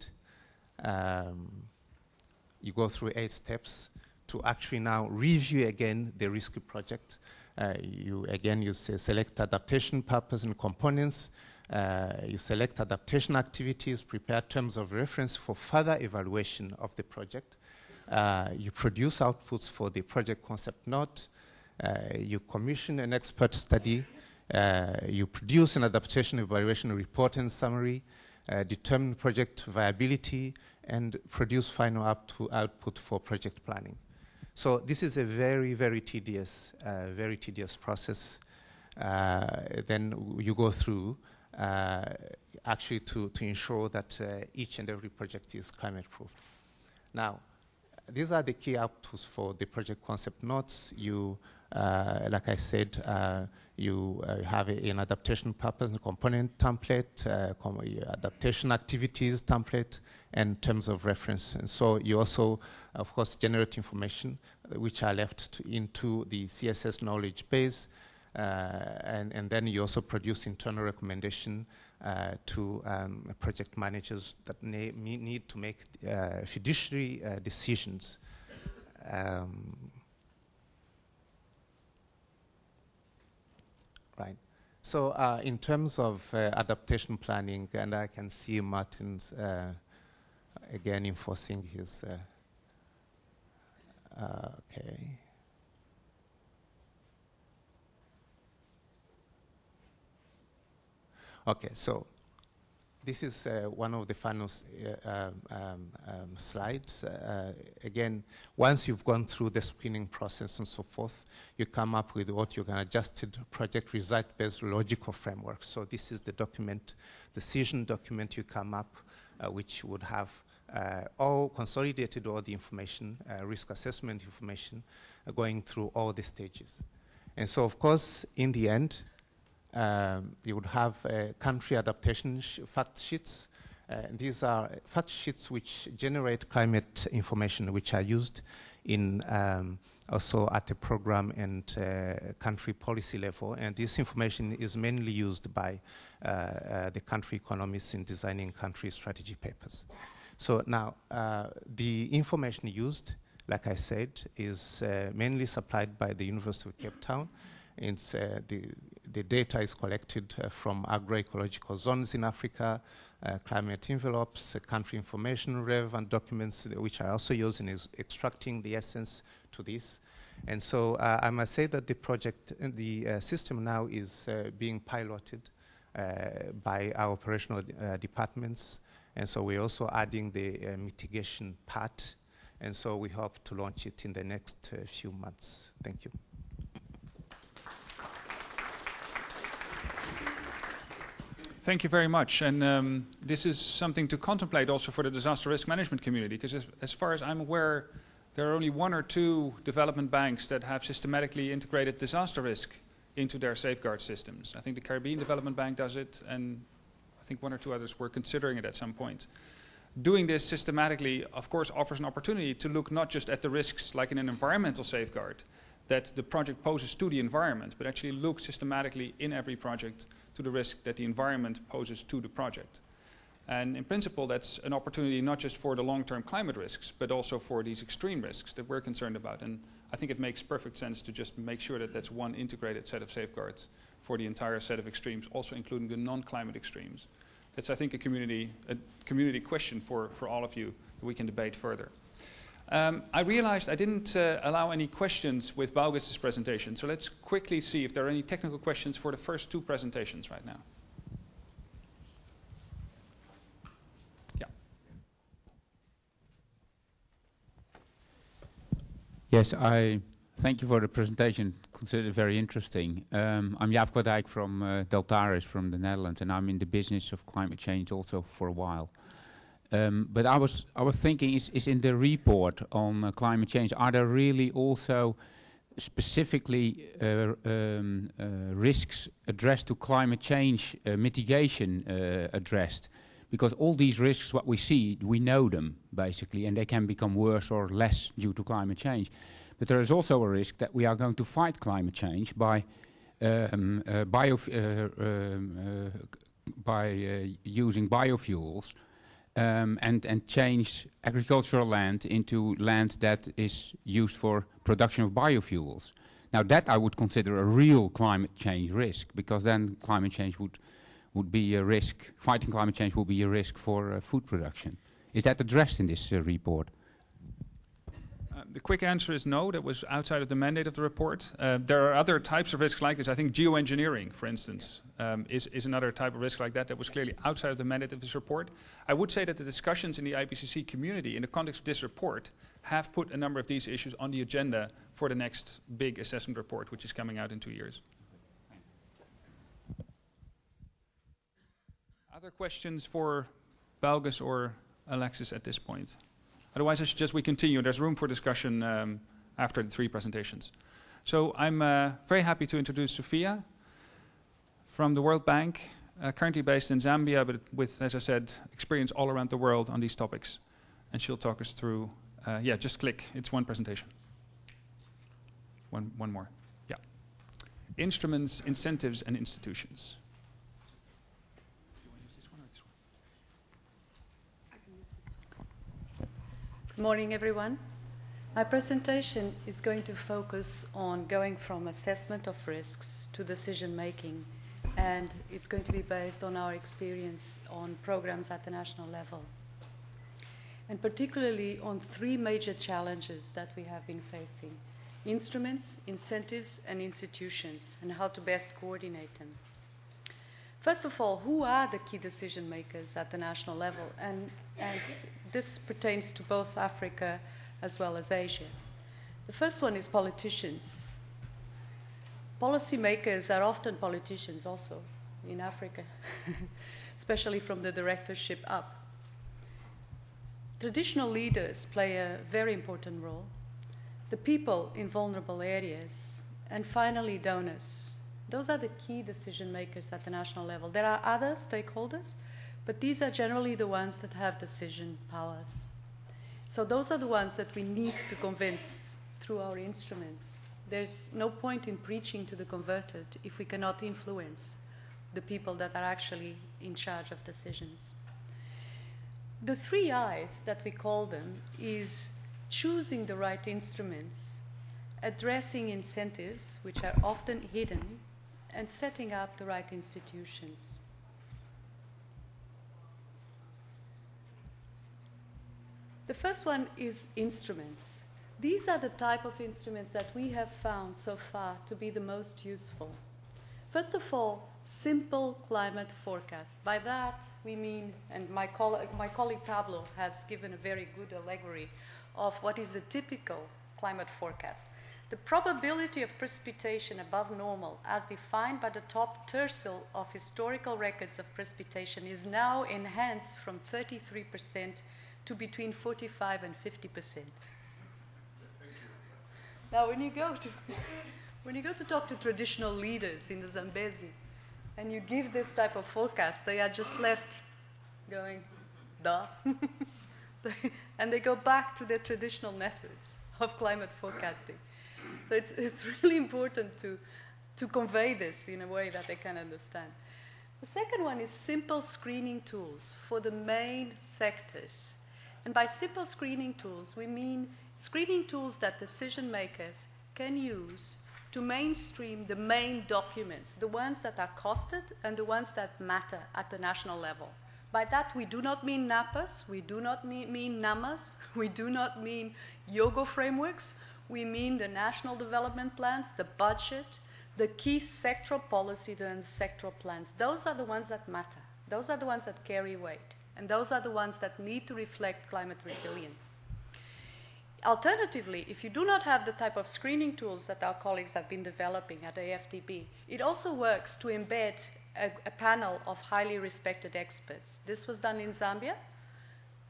You go through 8 steps to actually now review again the risky project. You select adaptation purpose and components. You select adaptation activities, prepare terms of reference for further evaluation of the project. You produce outputs for the project concept note. You commission an expert study. You produce an adaptation evaluation report and summary, determine project viability, and produce final output for project planning. So this is a very, very tedious process. Then you go through actually to ensure that each and every project is climate proof. Now, these are the key outputs for the project concept notes. You, like I said, you have an adaptation purpose and component template, adaptation activities template, and terms of reference. And so you also, of course, generate information which are left into the CSS knowledge base. And then you also produce internal recommendation to project managers that need to make fiduciary decisions. Right. So in terms of adaptation planning, and I can see Martin's again enforcing his, okay. Okay, so this is one of the final slides. Again, once you've gone through the screening process and so forth, you come up with what you can adjusted project result-based logical framework. So this is the document, decision document you come up, which would have all consolidated all the information, risk assessment information, going through all the stages. And so, of course, in the end, you would have country adaptation fact sheets. These are fact sheets which generate climate information, which are used in also at the program and country policy level. And this information is mainly used by the country economists in designing country strategy papers. So now, the information used, like I said, is mainly supplied by the University of Cape Town. It's, the data is collected from agroecological zones in Africa, climate envelopes, country information, relevant documents, which are also used in extracting the essence to this. And so I must say that the project, the system now is being piloted by our operational departments. And so we're also adding the mitigation part. And so we hope to launch it in the next few months. Thank you. Thank you very much. And this is something to contemplate also for the disaster risk management community, because as far as I'm aware, there are only 1 or 2 development banks that have systematically integrated disaster risk into their safeguard systems. I think the Caribbean Development Bank does it, and I think 1 or 2 others were considering it at some point. Doing this systematically, of course, offers an opportunity to look not just at the risks like in an environmental safeguard that the project poses to the environment, but actually look systematically in every project to the risk that the environment poses to the project. And in principle, that's an opportunity not just for the long-term climate risks, but also for these extreme risks that we're concerned about. And I think it makes perfect sense to just make sure that that's one integrated set of safeguards for the entire set of extremes, also including the non-climate extremes. That's, I think, a community question for all of you that we can debate further. I realized I didn't allow any questions with Baugus's presentation, so let's quickly see if there are any technical questions for the first 2 presentations right now. Yeah. Yes, Thank you for the presentation. Consider it very interesting. I'm Jaap Kwadijk from Deltaris from the Netherlands, and I'm in the business of climate change also for a while. But I was thinking, is in the report on climate change, are there really also specifically risks addressed to climate change mitigation addressed? Because all these risks, what we see, we know them basically, and they can become worse or less due to climate change. But there is also a risk that we are going to fight climate change by using biofuels and change agricultural land into land that is used for production of biofuels. Now that I would consider a real climate change risk, because then climate change would be a risk, fighting climate change will be a risk for food production. Is that addressed in this report? The quick answer is no, that was outside of the mandate of the report. There are other types of risks like this. I think geoengineering, for instance, is another type of risk like that was clearly outside of the mandate of this report. I would say that the discussions in the IPCC community in the context of this report have put a number of these issues on the agenda for the next big assessment report, which is coming out in 2 years. Other questions for Balgus or Alexis at this point? Otherwise, I suggest we continue. There's room for discussion after the 3 presentations. So I'm very happy to introduce Sophia from the World Bank, currently based in Zambia, but with, as I said, experience all around the world on these topics. And she'll talk us through, yeah, just click. It's one presentation. One more. Yeah. Instruments, incentives, and institutions. Good morning, everyone. My presentation is going to focus on going from assessment of risks to decision making, and it's going to be based on our experience on programs at the national level, and particularly on 3 major challenges that we have been facing: instruments, incentives, and institutions, and how to best coordinate them. First of all, who are the key decision makers at the national level? And this pertains to both Africa as well as Asia. The first one is politicians. Policymakers are often politicians also in Africa, especially from the directorship up. Traditional leaders play a very important role. The people in vulnerable areas, and finally donors. Those are the key decision makers at the national level. There are other stakeholders, but these are generally the ones that have decision powers. So those are the ones that we need to convince through our instruments. There's no point in preaching to the converted if we cannot influence the people that are actually in charge of decisions. The 3 I's that we call them is choosing the right instruments, addressing incentives, which are often hidden, and setting up the right institutions. The first one is instruments. These are the type of instruments that we have found so far to be the most useful. First of all, simple climate forecasts. By that we mean, and my colleague Pablo has given a very good allegory of what is a typical climate forecast. The probability of precipitation above normal, as defined by the top tercile of historical records of precipitation, is now enhanced from 33% to between 45 and 50%. Now, when you go to talk to traditional leaders in the Zambezi, and you give this type of forecast, they are just left going, duh. And they go back to their traditional methods of climate forecasting. So it's really important to convey this in a way that they can understand. The second one is simple screening tools for the main sectors. And by simple screening tools, we mean screening tools that decision makers can use to mainstream the main documents, the ones that are costed and the ones that matter at the national level. By that, we do not mean NAPAs, we do not mean NAMAs, we do not mean YOGO frameworks. We mean the national development plans, the budget, the key sectoral policy and sectoral plans. Those are the ones that matter. Those are the ones that carry weight. And those are the ones that need to reflect climate resilience. Alternatively, if you do not have the type of screening tools that our colleagues have been developing at AFDB, it also works to embed a panel of highly respected experts. This was done in Zambia.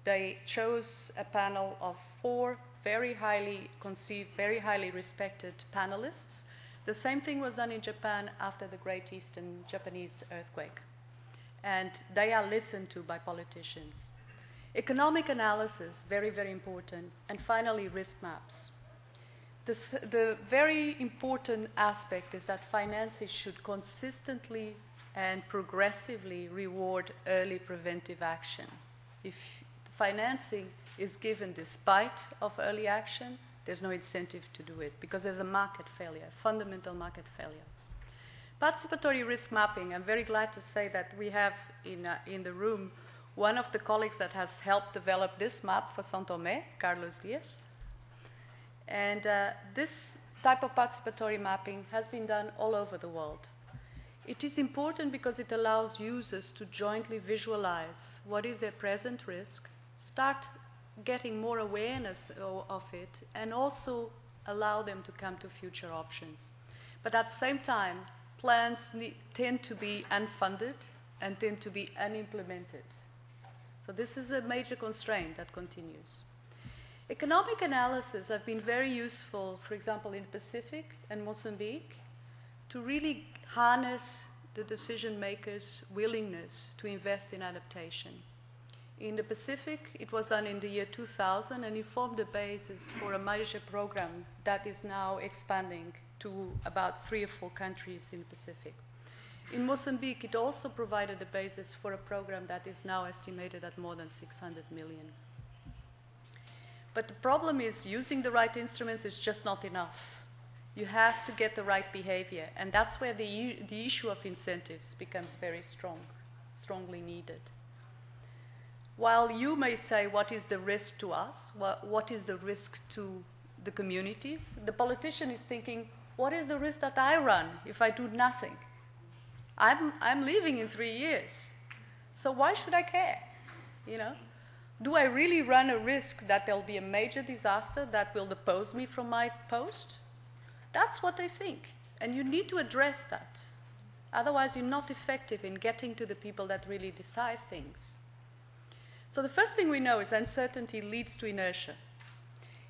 They chose a panel of 4 very highly conceived, very highly respected panelists. The same thing was done in Japan after the Great Eastern Japanese earthquake. And they are listened to by politicians. Economic analysis, very, very important. And finally, risk maps. The very important aspect is that finances should consistently and progressively reward early preventive action. If financing is given despite of early action, there's no incentive to do it because there's a market failure, fundamental market failure. Participatory risk mapping, I'm very glad to say that we have in the room one of the colleagues that has helped develop this map for São Tomé, Carlos Dias. And this type of participatory mapping has been done all over the world. It is important because it allows users to jointly visualize what is their present risk, start getting more awareness of it, and also allow them to come to future options. But at the same time, plans tend to be unfunded and tend to be unimplemented. So this is a major constraint that continues. Economic analysis have been very useful, for example, in Pacific and Mozambique, to really harness the decision makers' willingness to invest in adaptation. In the Pacific, it was done in the year 2000, and it formed the basis for a major program that is now expanding to about 3 or 4 countries in the Pacific. In Mozambique, it also provided the basis for a program that is now estimated at more than 600 million. But the problem is using the right instruments is just not enough. You have to get the right behavior, and that's where the issue of incentives becomes very strongly needed. While you may say, what is the risk to us? What is the risk to the communities? The politician is thinking, what is the risk that I run if I do nothing? I'm leaving in 3 years, so why should I care? You know, do I really run a risk that there'll be a major disaster that will depose me from my post? That's what they think, and you need to address that. Otherwise, you're not effective in getting to the people that really decide things. So the first thing we know is uncertainty leads to inertia.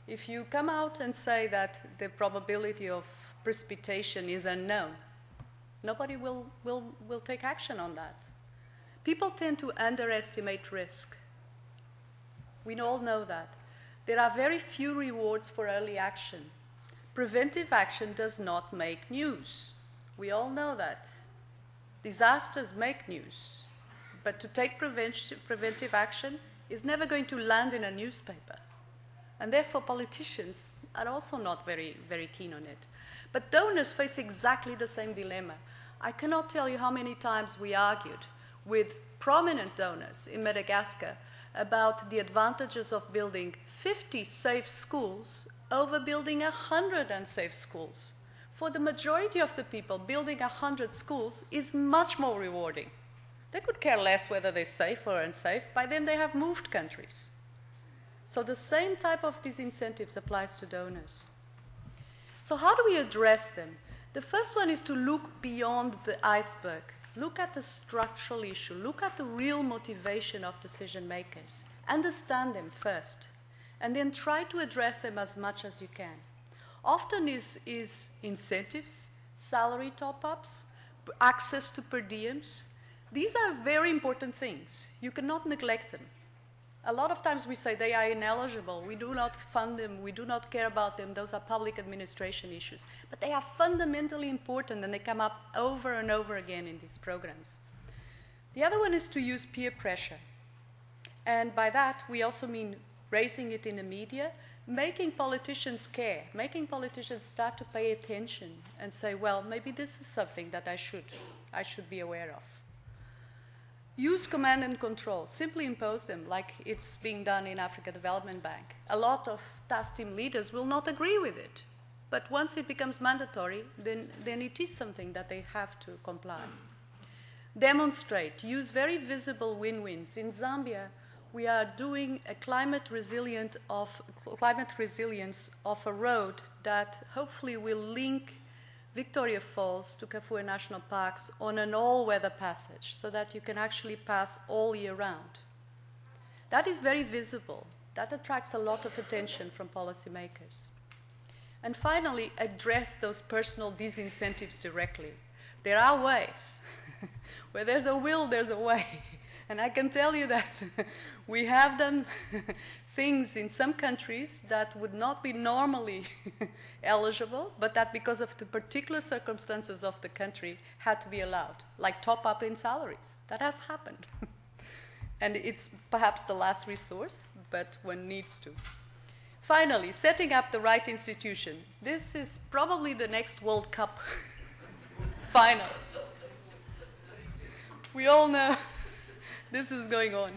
If you come out and say that the probability of precipitation is unknown, nobody will take action on that. People tend to underestimate risk. We all know that. There are very few rewards for early action. Preventive action does not make news. We all know that. Disasters make news. But to take preventive action is never going to land in a newspaper. And therefore, politicians are also not very, very keen on it. But donors face exactly the same dilemma. I cannot tell you how many times we argued with prominent donors in Madagascar about the advantages of building 50 safe schools over building 100 unsafe schools. For the majority of the people, building 100 schools is much more rewarding. They could care less whether they're safe or unsafe. By then, they have moved countries. So the same type of disincentives applies to donors. So how do we address them? The first one is to look beyond the iceberg. Look at the structural issue. Look at the real motivation of decision makers. Understand them first, and then try to address them as much as you can. Often is incentives, salary top-ups, access to per diems. These are very important things. You cannot neglect them. A lot of times we say they are ineligible, we do not fund them, we do not care about them, those are public administration issues. But they are fundamentally important, and they come up over and over again in these programs. The other one is to use peer pressure. And by that, we also mean raising it in the media, making politicians care, making politicians start to pay attention and say, well, maybe this is something that I should be aware of. Use command and control. Simply impose them, like it's being done in Africa Development Bank. A lot of task team leaders will not agree with it. But once it becomes mandatory, then it is something that they have to comply. Demonstrate. Use very visible win-wins. In Zambia, we are doing a climate resilience off-road that hopefully will link Victoria Falls to Kafue National Parks on an all-weather passage so that you can actually pass all year round. That is very visible. That attracts a lot of attention from policymakers. And finally, address those personal disincentives directly. There are ways. Where there's a will, there's a way. And I can tell you that we have done things in some countries that would not be normally eligible, but that because of the particular circumstances of the country had to be allowed, like top up in salaries. That has happened. And it's perhaps the last resource, but one needs to. Finally, setting up the right institutions. This is probably the next World Cup final. We all know this is going on.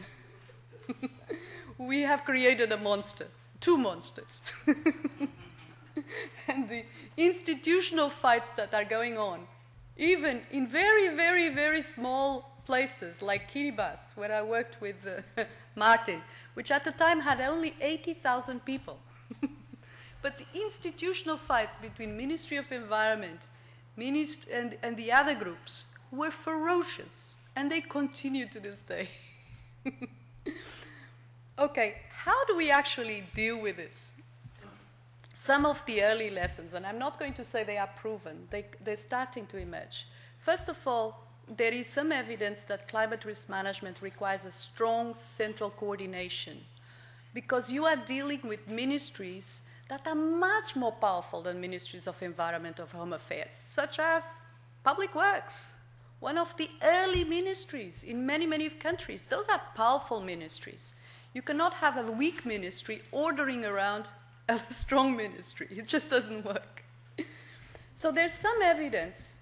We have created a monster, two monsters. And the institutional fights that are going on, even in very, very, very small places like Kiribati, where I worked with Martin, which at the time had only 80,000 people. But the institutional fights between Ministry of Environment and the other groups were ferocious, and they continue to this day. Okay, how do we actually deal with this? Some of the early lessons, and I'm not going to say they are proven, they're starting to emerge. First of all, there is some evidence that climate risk management requires a strong central coordination because you are dealing with ministries that are much more powerful than ministries of environment or home affairs, such as public works, one of the early ministries in many, many countries. Those are powerful ministries. You cannot have a weak ministry ordering around a strong ministry. It just doesn't work. So there's some evidence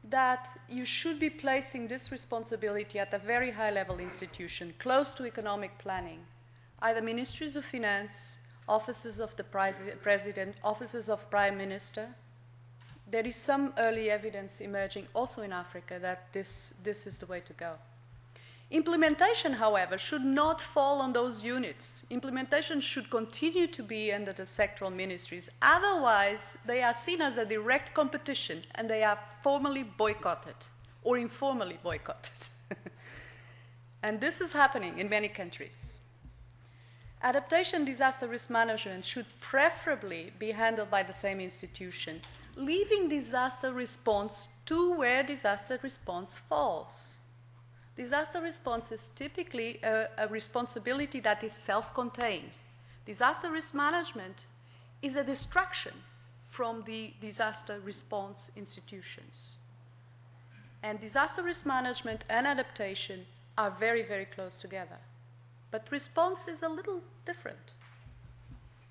that you should be placing this responsibility at a very high-level institution, close to economic planning, either ministries of finance, offices of the president, offices of prime minister. There is some early evidence emerging also in Africa that this is the way to go. Implementation, however, should not fall on those units. Implementation should continue to be under the sectoral ministries. Otherwise, they are seen as a direct competition and they are formally boycotted or informally boycotted. And this is happening in many countries. Adaptation disaster risk management should preferably be handled by the same institution, leaving disaster response to where disaster response falls. Disaster response is typically a responsibility that is self-contained. Disaster risk management is a distraction from the disaster response institutions. And disaster risk management and adaptation are very, very close together. But response is a little different.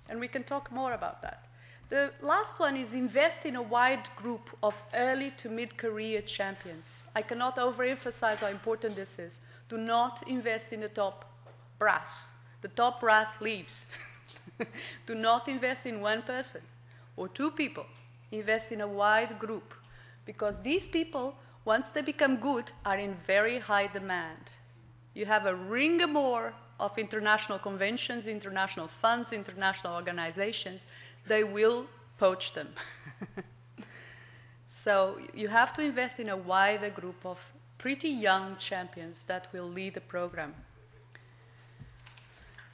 And we can talk more about that. The last one is invest in a wide group of early to mid-career champions. I cannot overemphasize how important this is. Do not invest in the top brass. The top brass leaves. Do not invest in one person or two people. Invest in a wide group because these people, once they become good, are in very high demand. You have a ring-a-more of international conventions, international funds, international organizations. They will poach them. So you have to invest in a wider group of pretty young champions that will lead the program.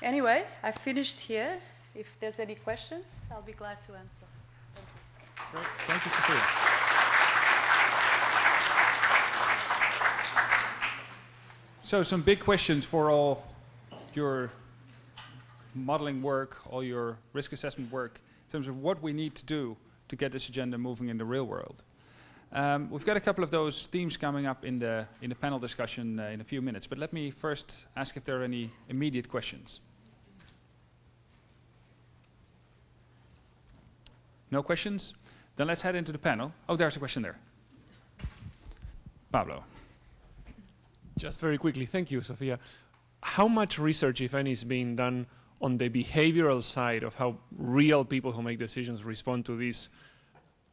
Anyway, I finished here. If there's any questions, I'll be glad to answer. Thank you. Great. Thank you, Sophia. So some big questions for all your modeling work, all your risk assessment work, in terms of what we need to do to get this agenda moving in the real world. We've got a couple of those themes coming up in the panel discussion in a few minutes, but let me first ask if there are any immediate questions. No questions? Then let's head into the panel. Oh, there's a question there. Pablo. Just very quickly, thank you, Sophia. How much research, if any, is being done on the behavioral side of how real people who make decisions respond to these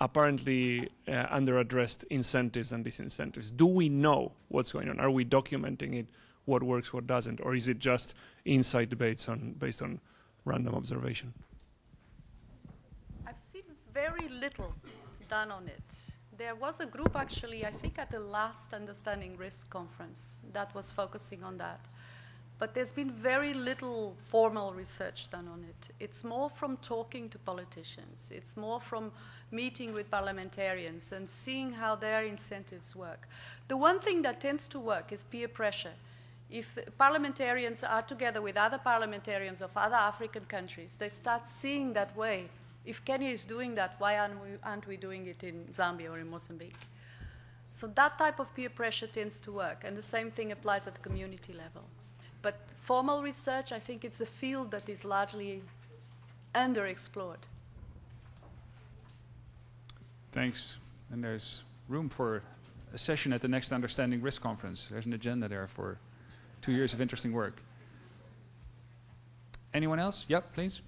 apparently under-addressed incentives and disincentives? Do we know what's going on? Are we documenting it? what works, what doesn't, or is it just inside debates based on random observation? I've seen very little done on it. There was a group actually, I think at the last Understanding Risk conference that was focusing on that. But there's been very little formal research done on it. It's more from talking to politicians. It's more from meeting with parliamentarians and seeing how their incentives work. The one thing that tends to work is peer pressure. If parliamentarians are together with other parliamentarians of other African countries, they start seeing that way. If Kenya is doing that, why aren't we doing it in Zambia or in Mozambique? So that type of peer pressure tends to work, and the same thing applies at the community level. But formal research, I think it's a field that is largely underexplored. Thanks. And there's room for a session at the next Understanding Risk conference. There's an agenda there for 2 years of interesting work. Anyone else? Yep, please.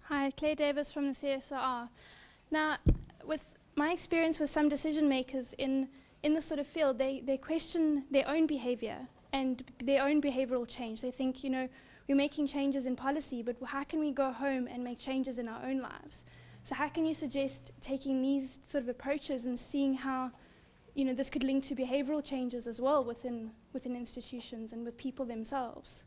Hi, Claire Davis from the CSIR. Now, with my experience with some decision makers in this sort of field, they question their own behavior and their own behavioral change. They think, you know, we're making changes in policy, but how can we go home and make changes in our own lives? So how can you suggest taking these sort of approaches and seeing how, you know, this could link to behavioral changes as well within institutions and with people themselves?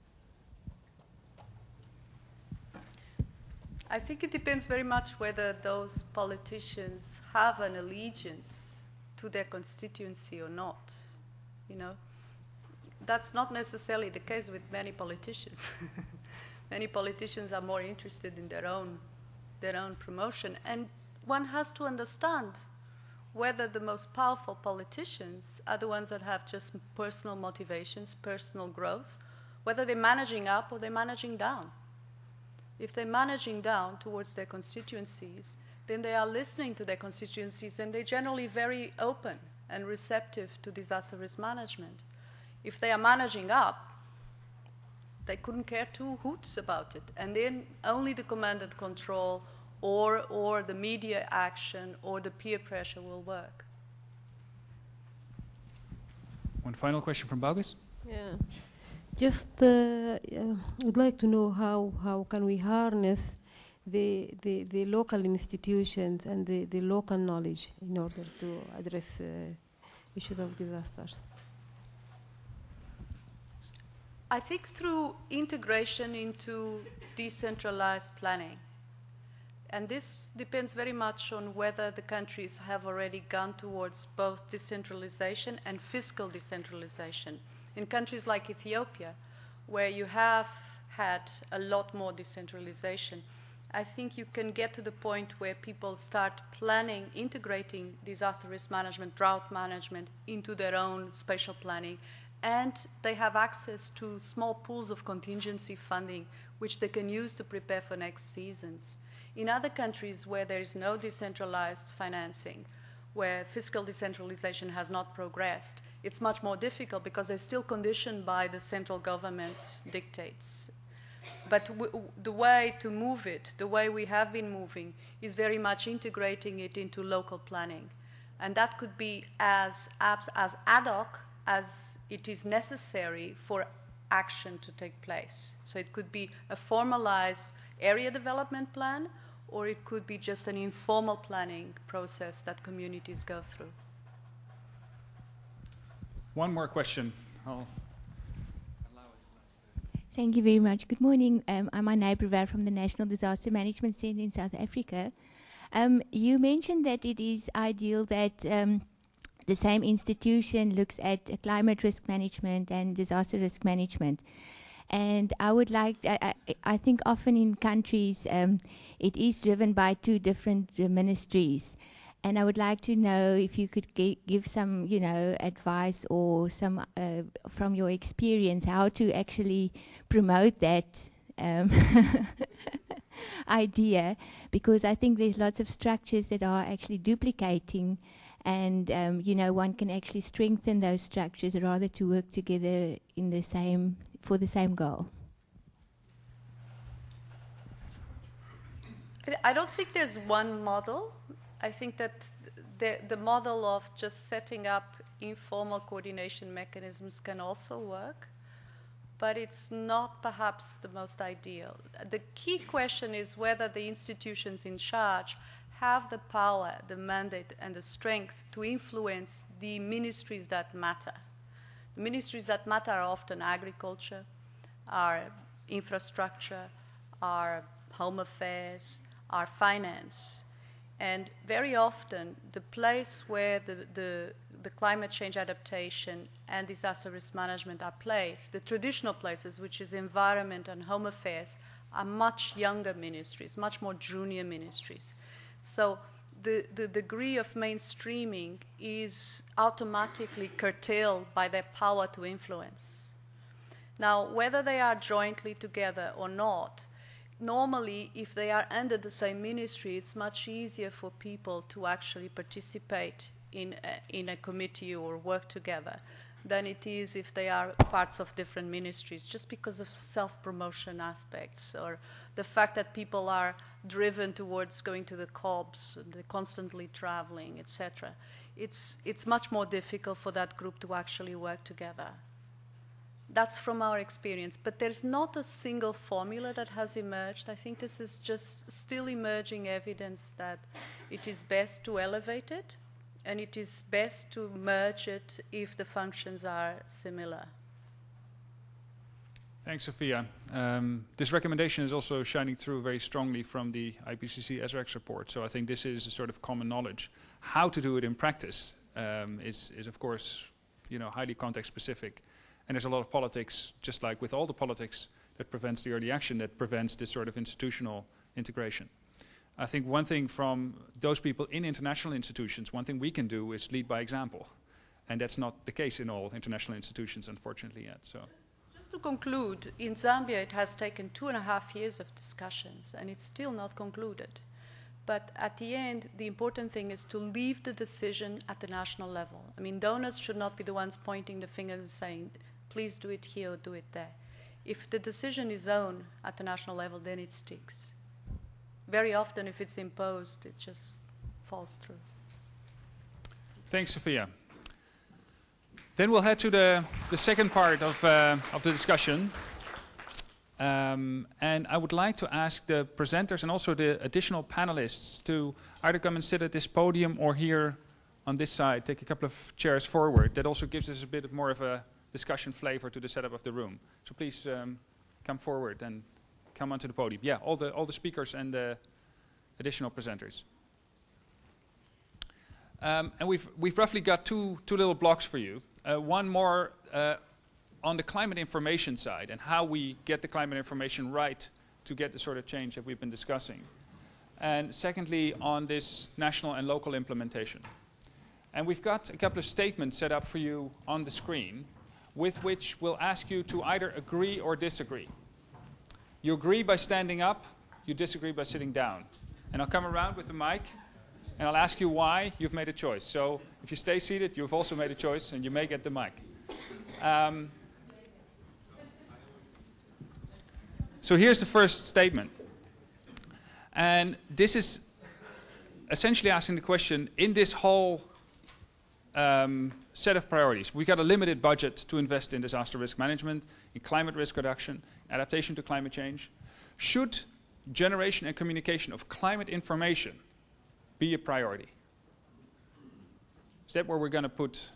I think it depends very much whether those politicians have an allegiance to their constituency or not. You know, that's not necessarily the case with many politicians. Many politicians are more interested in their own promotion, and one has to understand whether the most powerful politicians are the ones that have just personal motivations, personal growth, whether they're managing up or they're managing down. If they're managing down towards their constituencies, then they are listening to their constituencies, and they're generally very open and receptive to disaster risk management. If they are managing up, they couldn't care two hoots about it. And then only the command and control or the media action or the peer pressure will work. One final question from Baugis. Yeah. Just would like to know how can we harness the local institutions and the local knowledge in order to address issues of disasters. I think through integration into decentralized planning. And this depends very much on whether the countries have already gone towards both decentralization and fiscal decentralization. In countries like Ethiopia, where you have had a lot more decentralization, I think you can get to the point where people start planning, integrating disaster risk management, drought management into their own spatial planning, and they have access to small pools of contingency funding which they can use to prepare for next seasons. In other countries where there is no decentralized financing, where fiscal decentralization has not progressed, it's much more difficult because they're still conditioned by the central government dictates. But the way to move it, the way we have been moving, is very much integrating it into local planning. And that could be as ad hoc as it is necessary for action to take place. So it could be a formalized area development plan, or it could be just an informal planning process that communities go through. One more question. Thank you very much. Good morning. I'm Anay Brewer from the National Disaster Management Centre in South Africa. You mentioned that it is ideal that the same institution looks at climate risk management and disaster risk management. And I would like, I think often in countries it is driven by two different ministries. And I would like to know if you could give some, you know, advice or some from your experience how to actually promote that idea, because I think there's lots of structures that are actually duplicating, and you know, one can actually strengthen those structures rather to work together in the same for the same goal. I don't think there's one model. I think that the model of just setting up informal coordination mechanisms can also work, but it's not perhaps the most ideal. The key question is whether the institutions in charge have the power, the mandate, and the strength to influence the ministries that matter. The ministries that matter are often agriculture, are infrastructure, are home affairs, are finance. And very often, the place where the climate change adaptation and disaster risk management are placed, the traditional places, which is environment and home affairs, are much younger ministries, much more junior ministries. So the degree of mainstreaming is automatically curtailed by their power to influence. Now, whether they are jointly together or not, normally, if they are under the same ministry, it's much easier for people to actually participate in a committee or work together than it is if they are parts of different ministries, just because of self-promotion aspects or the fact that people are driven towards going to the COPs, and they're constantly traveling, etc. It's much more difficult for that group to actually work together. That's from our experience. But there's not a single formula that has emerged. I think this is just still emerging evidence that it is best to elevate it, and it is best to merge it if the functions are similar. Thanks, Sophia. This recommendation is also shining through very strongly from the IPCC SREX report. So I think this is a sort of common knowledge. How to do it in practice is of course, highly context specific. And there's a lot of politics, just like with all the politics, that prevents the early action, that prevents this sort of institutional integration. I think one thing from those people in international institutions, one thing we can do is lead by example. And that's not the case in all international institutions, unfortunately, yet. So. Just to conclude, in Zambia it has taken 2.5 years of discussions, and it's still not concluded. But at the end, the important thing is to leave the decision at the national level. I mean, donors should not be the ones pointing the finger and saying, please do it here or do it there. If the decision is owned at the national level, then it sticks. Very often, if it's imposed, it just falls through. Thanks, Sophia. Then we'll head to the second part of the discussion. And I would like to ask the presenters and also the additional panelists to either come and sit at this podium or here on this side, take a couple of chairs forward. That also gives us a bit more of a discussion flavor to the setup of the room. So please come forward and come onto the podium. Yeah, all the speakers and the additional presenters. And we've roughly got two little blocks for you. One more on the climate information side and how we get the climate information right to get the sort of change that we've been discussing. And secondly, on this national and local implementation. And we've got a couple of statements set up for you on the screen with which we'll ask you to either agree or disagree. You agree by standing up, you disagree by sitting down. And I'll come around with the mic and I'll ask you why you've made a choice. So if you stay seated, you've also made a choice and you may get the mic. So here's the first statement. And this is essentially asking the question, in this whole set of priorities, we've got a limited budget to invest in disaster risk management, in climate risk reduction, adaptation to climate change. Should generation and communication of climate information be a priority? Is that where we're going to put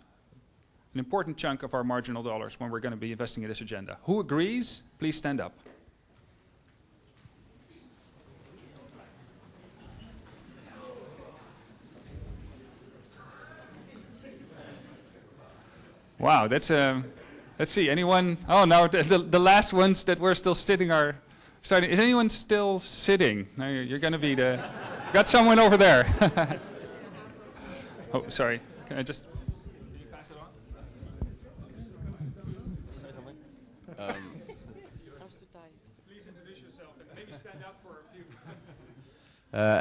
an important chunk of our marginal dollars when we're going to be investing in this agenda? Who agrees? Please stand up. Wow, that's let's see, anyone? Oh, no, the last ones that were still sitting are starting. Is anyone still sitting? No, you're going to be the... Got someone over there. Oh, sorry. Can I just... Can you pass it on? Please introduce yourself and maybe stand up for a few.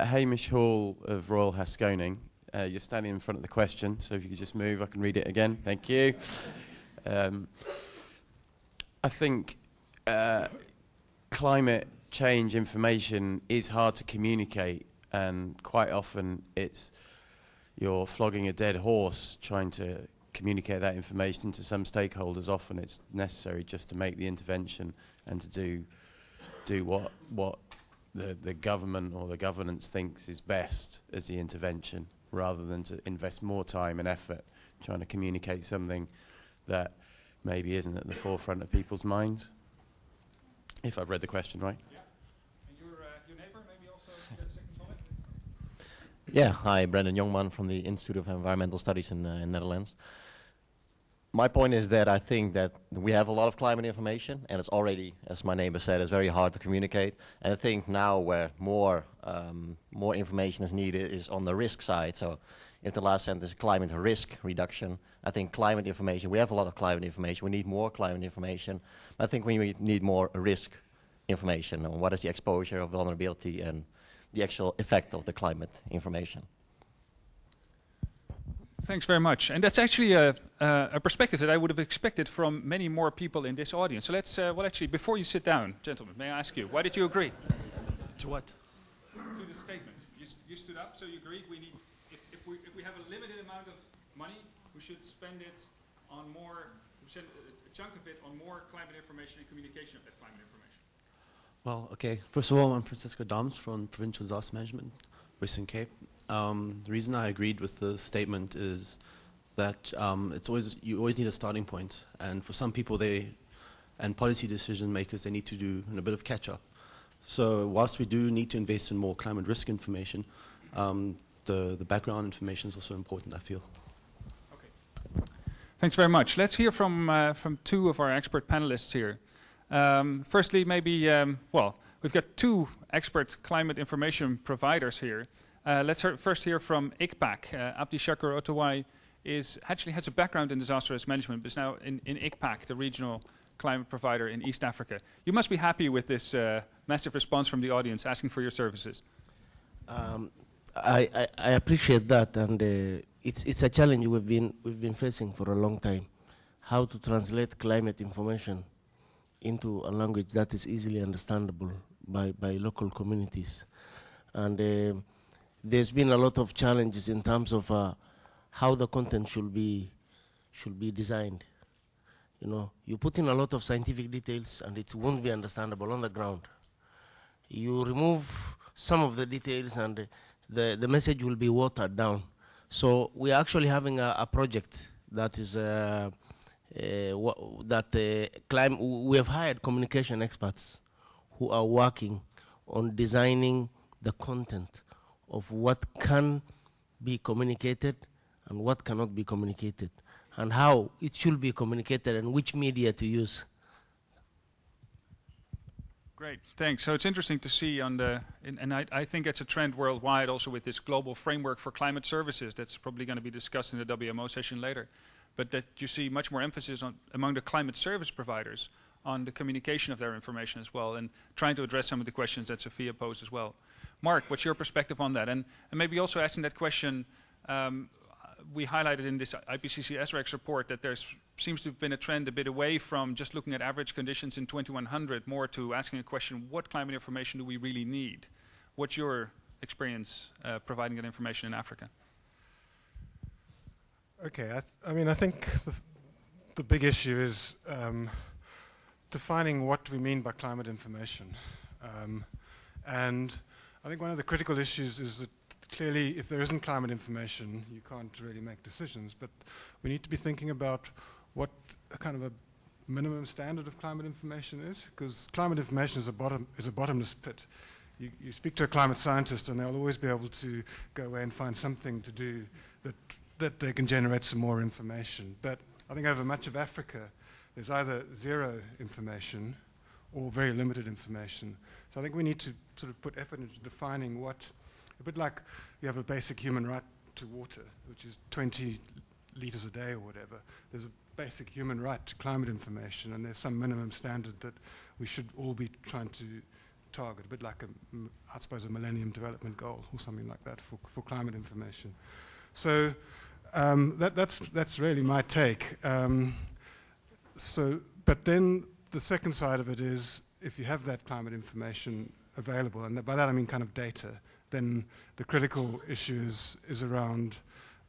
Hamish Hall of Royal Haskoning. You're standing in front of the question, so if you could just move, I can read it again. Thank you. I think climate change information is hard to communicate and quite often you're flogging a dead horse trying to communicate that information to some stakeholders. Often it's necessary just to make the intervention and to do what the government or the governance thinks is best as the intervention, rather than to invest more time and effort trying to communicate something that maybe isn't at the forefront of people's minds. If I've read the question right. Yeah. And your neighbor, maybe also get a second comment? Yeah, hi, Brandon Jongman from the Institute of Environmental Studies in Netherlands. My point is that I think that we have a lot of climate information, and it's already, as my neighbor said, it's very hard to communicate. And I think now where more information is needed is on the risk side. So if the last sentence is climate risk reduction, I think climate information, we have a lot of climate information, we need more climate information. I think we need more risk information on what is the exposure of vulnerability and the actual effect of the climate information. Thanks very much. And that's actually a perspective that I would have expected from many more people in this audience. So let's, well actually, before you sit down, gentlemen, may I ask you, why did you agree? To what? To the statement. You stood up, so you agreed we need, if we have a limited amount of money, we should spend it on more, we should a chunk of it on more climate information and communication of that climate information. Well, okay. First of all, I'm Francisco Dams from Provincial Disaster Management, Western Cape. The reason I agreed with the statement is that you always need a starting point, and for some people and policy decision makers, they need to do a bit of catch up. So whilst we do need to invest in more climate risk information, the background information is also important, I feel. Okay. Thanks very much. Let's hear from two of our expert panelists here. Firstly, maybe, well, we've got two expert climate information providers here. Let's first hear from ICPAC. Abdi Shakur Otowai actually has a background in disaster risk management, but is now in ICPAC, the regional climate provider in East Africa. You must be happy with this massive response from the audience asking for your services. I appreciate that, and it's a challenge we've been facing for a long time. How to translate climate information into a language that is easily understandable by local communities, and there's been a lot of challenges in terms of how the content should be designed. You know, you put in a lot of scientific details and it won't be understandable on the ground. You remove some of the details and the message will be watered down. So we're actually having a project that is we have hired communication experts who are working on designing the content of what can be communicated and what cannot be communicated, and how it should be communicated and which media to use. Great, thanks. So it's interesting to see on the, and I think it's a trend worldwide also with this global framework for climate services that's probably going to be discussed in the WMO session later, but that you see much more emphasis on among the climate service providers on the communication of their information as well, and trying to address some of the questions that Sophia posed as well. Mark, what's your perspective on that? And maybe also asking that question, we highlighted in this IPCC SREX report that there seems to have been a trend a bit away from just looking at average conditions in 2100, more to asking a question, what climate information do we really need? What's your experience providing that information in Africa? Okay, I mean, I think the big issue is defining what we mean by climate information. And I think one of the critical issues is that clearly if there isn't climate information, you can't really make decisions, but we need to be thinking about what a kind of a minimum standard of climate information is, because climate information is a bottomless pit. You speak to a climate scientist and they'll always be able to go away and find something to do that they can generate some more information. But I think over much of Africa, there's either zero information or very limited information. So I think we need to sort of put effort into defining what, a bit like you have a basic human right to water, which is 20 liters a day or whatever. There's a basic human right to climate information, and there's some minimum standard that we should all be trying to target, a bit like, I suppose, a Millennium Development Goal or something like that for climate information. So that's really my take. But then the second side of it is, if you have that climate information available, and by that I mean kind of data, then the critical issue is around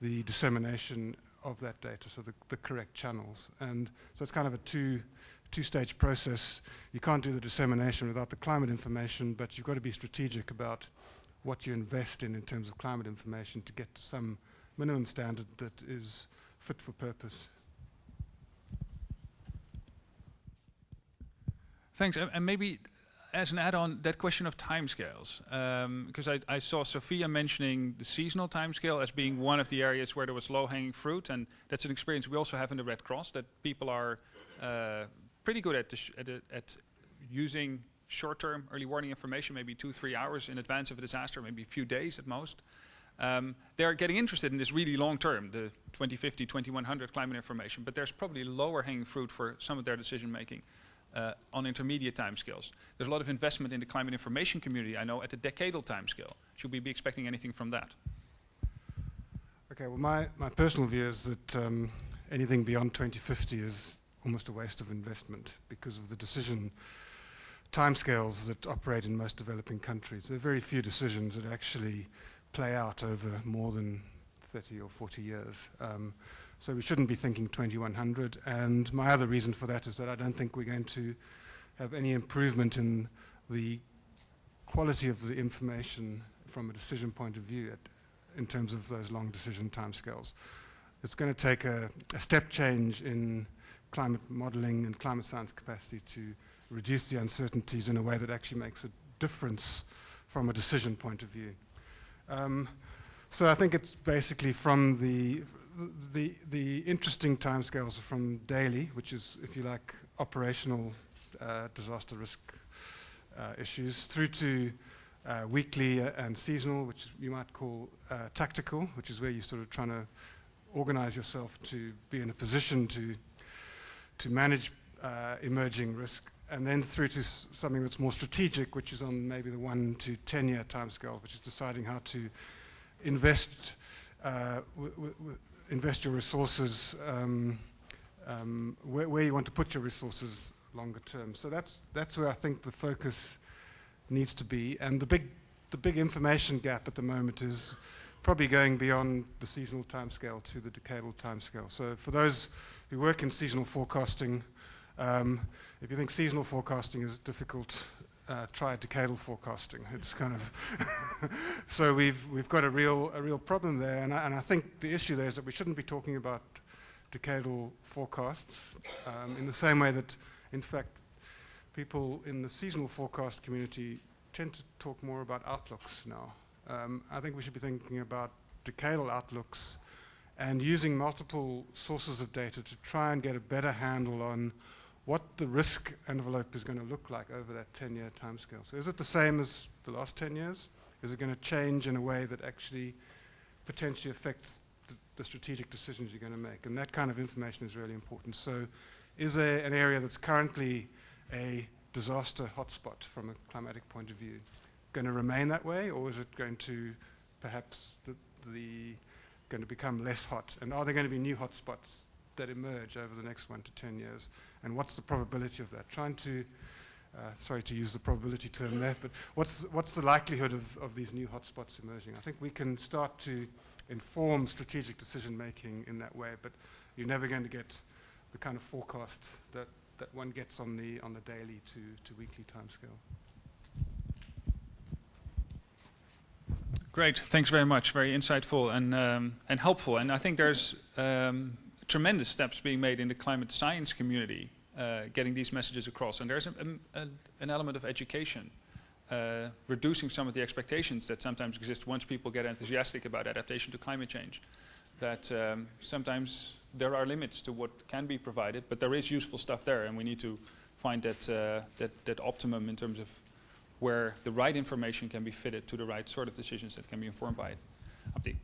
the dissemination of that data, so the correct channels. And so it's kind of a two-stage process. You can't do the dissemination without the climate information, but you've got to be strategic about what you invest in terms of climate information to get to some minimum standard that is fit for purpose. Thanks. And maybe as an add-on, that question of timescales, because I saw Sophia mentioning the seasonal timescale as being one of the areas where there was low-hanging fruit, and that's an experience we also have in the Red Cross, that people are pretty good at using short-term early warning information, maybe 2-3 hours in advance of a disaster, maybe a few days at most. They're getting interested in this really long-term, the 2050, 2100 climate information, but there's probably lower hanging fruit for some of their decision-making on intermediate timescales. There's a lot of investment in the climate information community, I know, at the decadal timescale. Should we be expecting anything from that? Okay, well, my personal view is that anything beyond 2050 is almost a waste of investment because of the decision timescales that operate in most developing countries. There are very few decisions that actually play out over more than 30 or 40 years. So we shouldn't be thinking 2100. And my other reason for that is that I don't think we're going to have any improvement in the quality of the information from a decision point of view in terms of those long decision timescales. It's going to take a step change in climate modeling and climate science capacity to reduce the uncertainties in a way that actually makes a difference from a decision point of view. So I think it's basically from the interesting timescales are from daily, which is, if you like, operational disaster risk issues, through to weekly and seasonal, which you might call tactical, which is where you're sort of trying to organize yourself to be in a position to manage emerging risk, and then through to something that's more strategic, which is on maybe the 1 to 10 year timescale, which is deciding how to invest invest your resources where you want to put your resources longer term. So that's where I think the focus needs to be. And the big information gap at the moment is probably going beyond the seasonal timescale to the decadal timescale. So for those who work in seasonal forecasting, if you think seasonal forecasting is difficult, try decadal forecasting. It's kind of so we've got a real problem there, and I think the issue there is that we shouldn't be talking about decadal forecasts in the same way that, in fact, people in the seasonal forecast community tend to talk more about outlooks now. I think we should be thinking about decadal outlooks and using multiple sources of data to try and get a better handle on what the risk envelope is going to look like over that 10-year timescale. So is it the same as the last 10 years? Is it going to change in a way that actually potentially affects the strategic decisions you're going to make? And that kind of information is really important. So is there an area that's currently a disaster hotspot from a climatic point of view going to remain that way, or is it going to perhaps going to become less hot? And are there going to be new hotspots that emerge over the next 1 to 10 years? And what's the probability of that? Trying to, sorry to use the probability term there, but what's the likelihood of these new hotspots emerging? I think we can start to inform strategic decision making in that way, but you're never going to get the kind of forecast that one gets on the daily to weekly timescale. Great, thanks very much. Very insightful and helpful. And I think there's tremendous steps being made in the climate science community, getting these messages across. And there's an element of education, reducing some of the expectations that sometimes exist once people get enthusiastic about adaptation to climate change. That sometimes there are limits to what can be provided, but there is useful stuff there, and we need to find that optimum in terms of where the right information can be fitted to the right sort of decisions that can be informed by it. Abdi.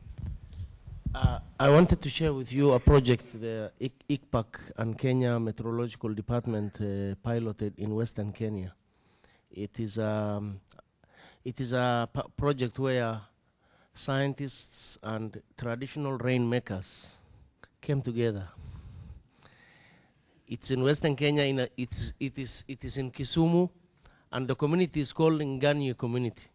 I wanted to share with you a project the ICPAC and Kenya Meteorological Department piloted in Western Kenya. It is a project where scientists and traditional rainmakers came together. It's in Western Kenya. It is in Kisumu, and the community is called Nganyu community.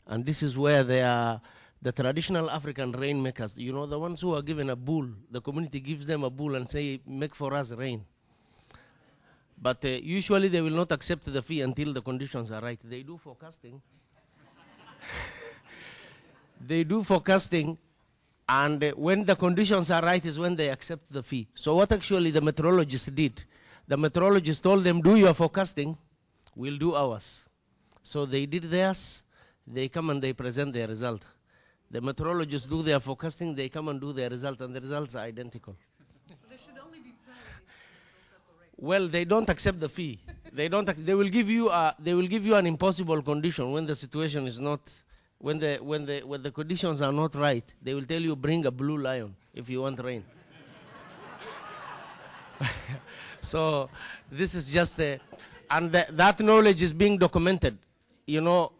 And this is where they are the traditional African rainmakers, you know, the ones who are given a bull. The community gives them a bull and say, make for us rain. But usually they will not accept the fee until the conditions are right. They do forecasting. They do forecasting, and when the conditions are right is when they accept the fee. So what actually the meteorologists did, the meteorologists told them, do your forecasting, we'll do ours. So they did theirs, they come and they present their result. The meteorologists do their forecasting, they come and do their result, and the results are identical. There should only be parity. Well, they don't accept the fee. They will give you an impossible condition when the situation is not, when the conditions are not right. They will tell you, bring a blue lion if you want rain. So this is just and that knowledge is being documented. You know,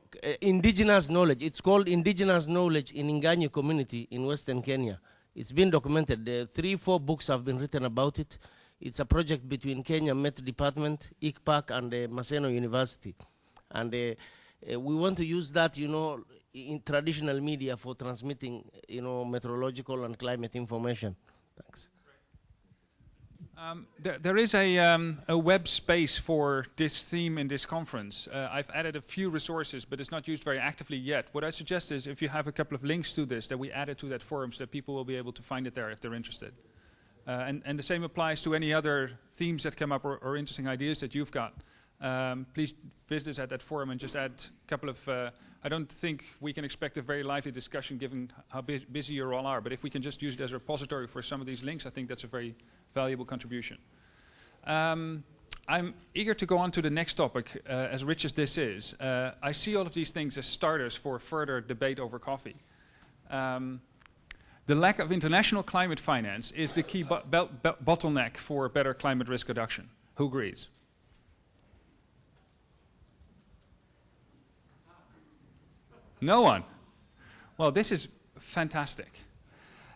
indigenous knowledge. It's called indigenous knowledge in Ingani community in Western Kenya. It's been documented. 3-4 books have been written about it. It's a project between Kenya Met Department, ICPAC, and Maseno University. And we want to use that, you know, in traditional media for transmitting, you know, meteorological and climate information. Thanks. There is a web space for this theme in this conference. I've added a few resources, but it's not used very actively yet. What I suggest is if you have a couple of links to this, that we add it to that forum so that people will be able to find it there if they're interested. And the same applies to any other themes that come up or interesting ideas that you've got. Please visit us at that forum and just add a couple of... I don't think we can expect a very lively discussion given how busy you all are, but if we can just use it as a repository for some of these links, I think that's a very valuable contribution. I'm eager to go on to the next topic, as rich as this is. I see all of these things as starters for further debate over coffee. The lack of international climate finance is the key bottleneck for better climate risk reduction. Who agrees? No one? Well, this is fantastic.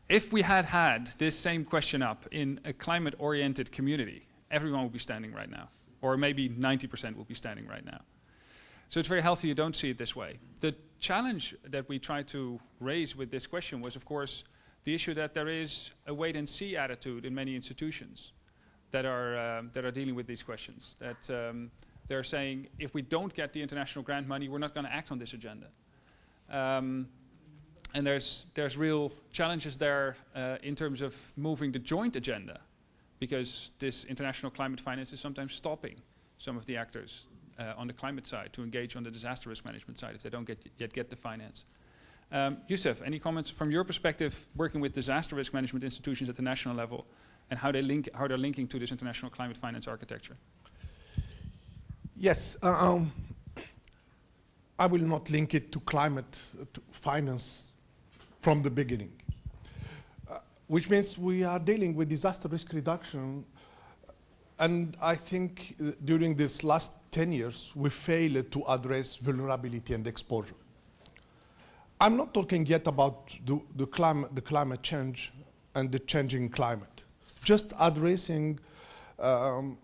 If we had had this same question up in a climate-oriented community, everyone would be standing right now. Or maybe 90% would be standing right now. So it's very healthy you don't see it this way. The challenge that we tried to raise with this question was, of course, the issue that there is a wait-and-see attitude in many institutions that are dealing with these questions. That they're saying, if we don't get the international grant money, we're not going to act on this agenda. And there's real challenges there in terms of moving the joint agenda, because this international climate finance is sometimes stopping some of the actors on the climate side to engage on the disaster risk management side if they don't yet get the finance. Youssef, any comments from your perspective working with disaster risk management institutions at the national level and how they're linking to this international climate finance architecture? Yes. I will not link it to climate finance from the beginning, which means we are dealing with disaster risk reduction, and I think during this last 10 years we failed to address vulnerability and exposure. I'm not talking yet about the climate change and the changing climate, just addressing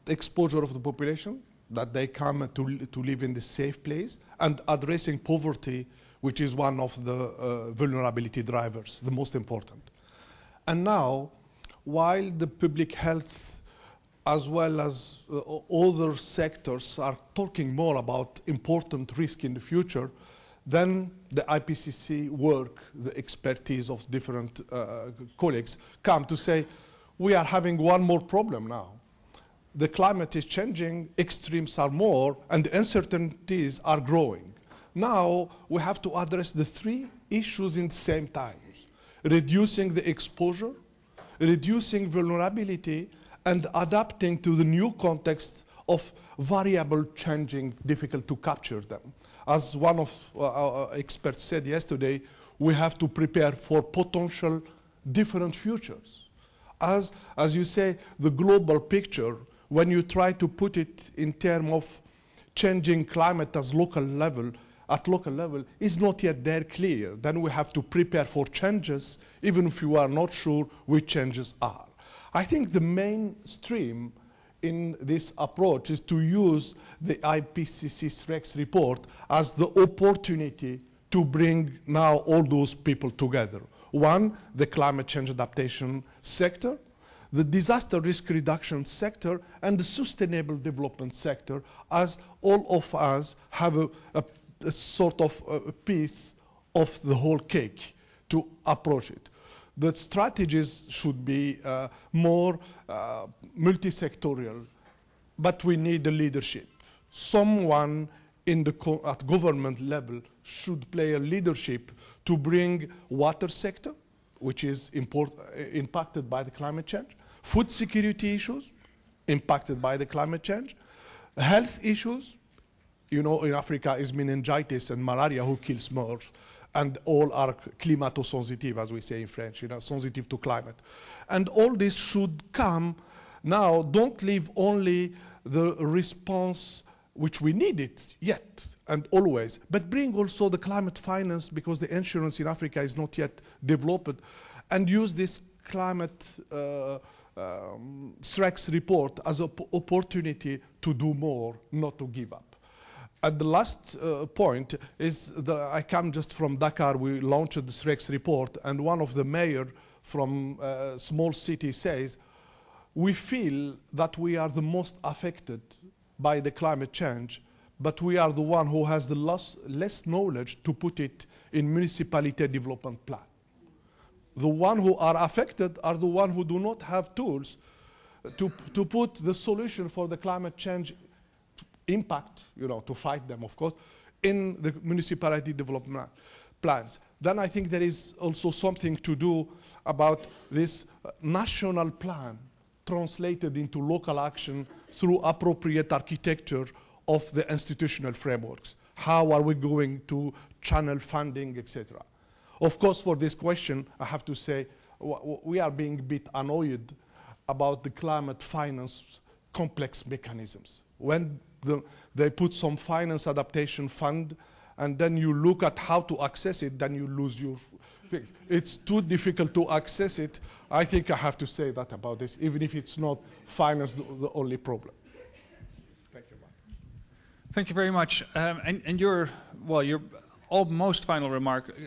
exposure of the population, that they come to live in this safe place, and addressing poverty, which is one of the vulnerability drivers, the most important. And now, while the public health as well as other sectors are talking more about important risk in the future, then the IPCC work, the expertise of different colleagues come to say, we are having one more problem now. The climate is changing, extremes are more, and the uncertainties are growing. Now we have to address the three issues in the same time: reducing the exposure, reducing vulnerability, and adapting to the new context of variable changing, difficult to capture them. As one of our experts said yesterday, we have to prepare for potential different futures. As you say, the global picture, when you try to put it in terms of changing climate at local level, is not yet there clear. Then we have to prepare for changes, even if you are not sure which changes are. I think the mainstream in this approach is to use the IPCC SREX report as the opportunity to bring now all those people together. One, the climate change adaptation sector, the disaster risk reduction sector, and the sustainable development sector, as all of us have a sort of a piece of the whole cake to approach it. The strategies should be more multi-sectorial, but we need the leadership. Someone in the at government level should play a leadership to bring water sector, which is impacted by the climate change, food security issues impacted by the climate change, health issues, you know, in Africa is meningitis and malaria who kills more, and all are climato-sensitive, as we say in French, you know, sensitive to climate. And all this should come now. Don't leave only the response which we need it yet and always, but bring also the climate finance, because the insurance in Africa is not yet developed, and use this climate stress report as an opportunity to do more, not to give up. And the last point is that I come just from Dakar. We launched the SREX report, and one of the mayor from a small city says, we feel that we are the most affected by the climate change, but we are the one who has the less knowledge to put it in municipality development plan. The one who are affected are the one who do not have tools to put the solution for the climate change impact, you know, to fight them, of course, in the municipality development plans. Then I think there is also something to do about this national plan translated into local action through appropriate architecture of the institutional frameworks. How are we going to channel funding, etc.? Of course, for this question, I have to say, we are being a bit annoyed about the climate finance complex mechanisms. When they put some finance adaptation fund, and then you look at how to access it, then you lose your things. It's too difficult to access it. I think I have to say that about this, even if it's not finance the only problem. Thank you, Mark. Thank you very much. And your almost final remark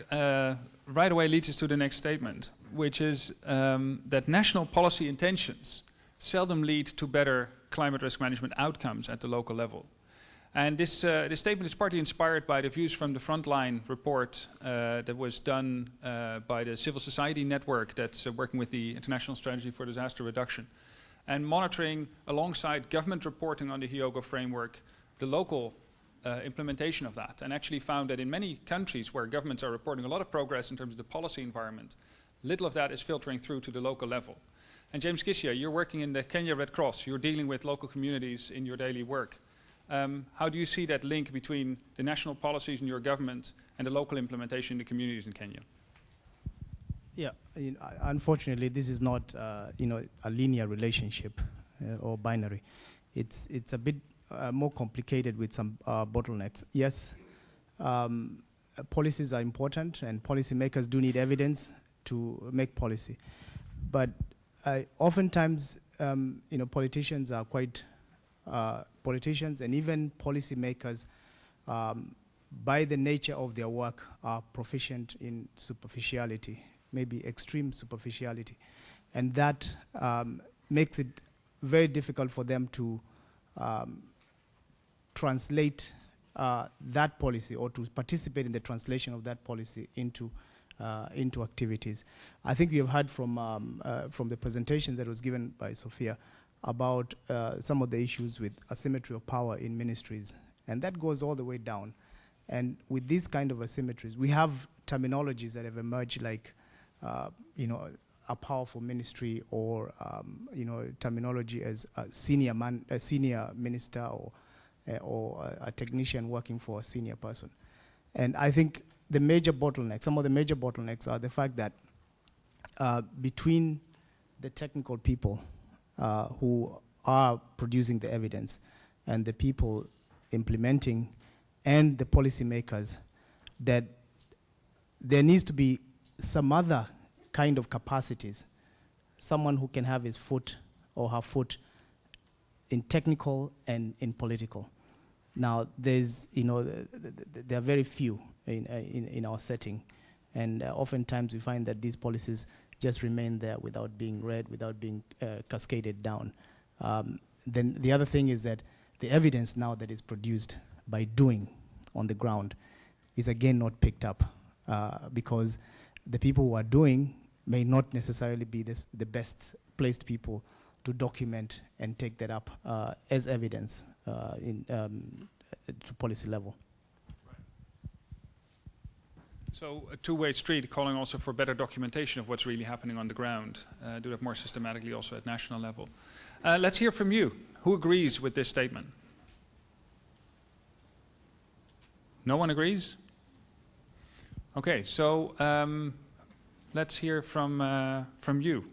right away leads us to the next statement, which is that national policy intentions seldom lead to better climate risk management outcomes at the local level. And this statement is partly inspired by the views from the Frontline report that was done by the Civil Society Network that's working with the International Strategy for Disaster Reduction, and monitoring alongside government reporting on the Hyogo framework the local implementation of that, and actually found that in many countries where governments are reporting a lot of progress in terms of the policy environment, little of that is filtering through to the local level. And James Kisia, you're working in the Kenya Red Cross. You're dealing with local communities in your daily work. How do you see that link between the national policies in your government and the local implementation in the communities in Kenya? Yeah, unfortunately, this is not a linear relationship or binary. It's a bit more complicated with some bottlenecks. Yes, policies are important, and policymakers do need evidence to make policy. But oftentimes, politicians are quite politicians and even policymakers, by the nature of their work, are proficient in superficiality, maybe extreme superficiality, and that makes it very difficult for them to translate that policy, or to participate in the translation of that policy into activities. I think we have heard from the presentation that was given by Sophia about some of the issues with asymmetry of power in ministries, and that goes all the way down. And with these kind of asymmetries, we have terminologies that have emerged, like a powerful ministry, or terminology as a senior minister, or a technician working for a senior person. And I think some of the major bottlenecks are the fact that between the technical people who are producing the evidence and the people implementing and the policymakers, that there needs to be some other kind of capacities, someone who can have his foot or her foot in technical and in political. Now, there's, there are very few in our setting, and oftentimes we find that these policies just remain there without being read, without being cascaded down. Then the other thing is that the evidence now that is produced by doing on the ground is again not picked up because the people who are doing may not necessarily be the best placed people to document and take that up as evidence to policy level. So a two-way street, calling also for better documentation of what's really happening on the ground. Do that more systematically also at national level. Let's hear from you. Who agrees with this statement? No one agrees? Okay, so let's hear from you.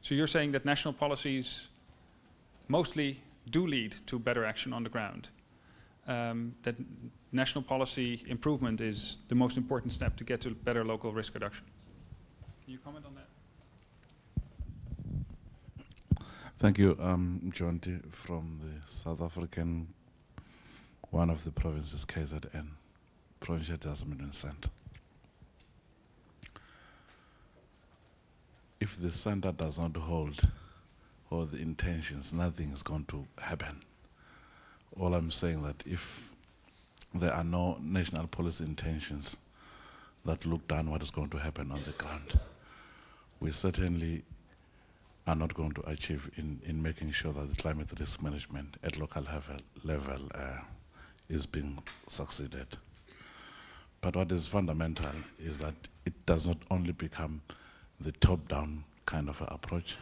So you're saying that national policies mostly do lead to better action on the ground. That national policy improvement is the most important step to get to better local risk reduction. Can you comment on that? Thank you. John D. from the South African, one of the provinces, KZN, Provincial Development Center. If the center does not hold all the intentions, nothing is going to happen. All I'm saying that if there are no national policy intentions that look down what is going to happen on the ground, we certainly are not going to achieve in making sure that the climate risk management at local level is being succeeded. But what is fundamental is that it does not only become the top-down kind of approach,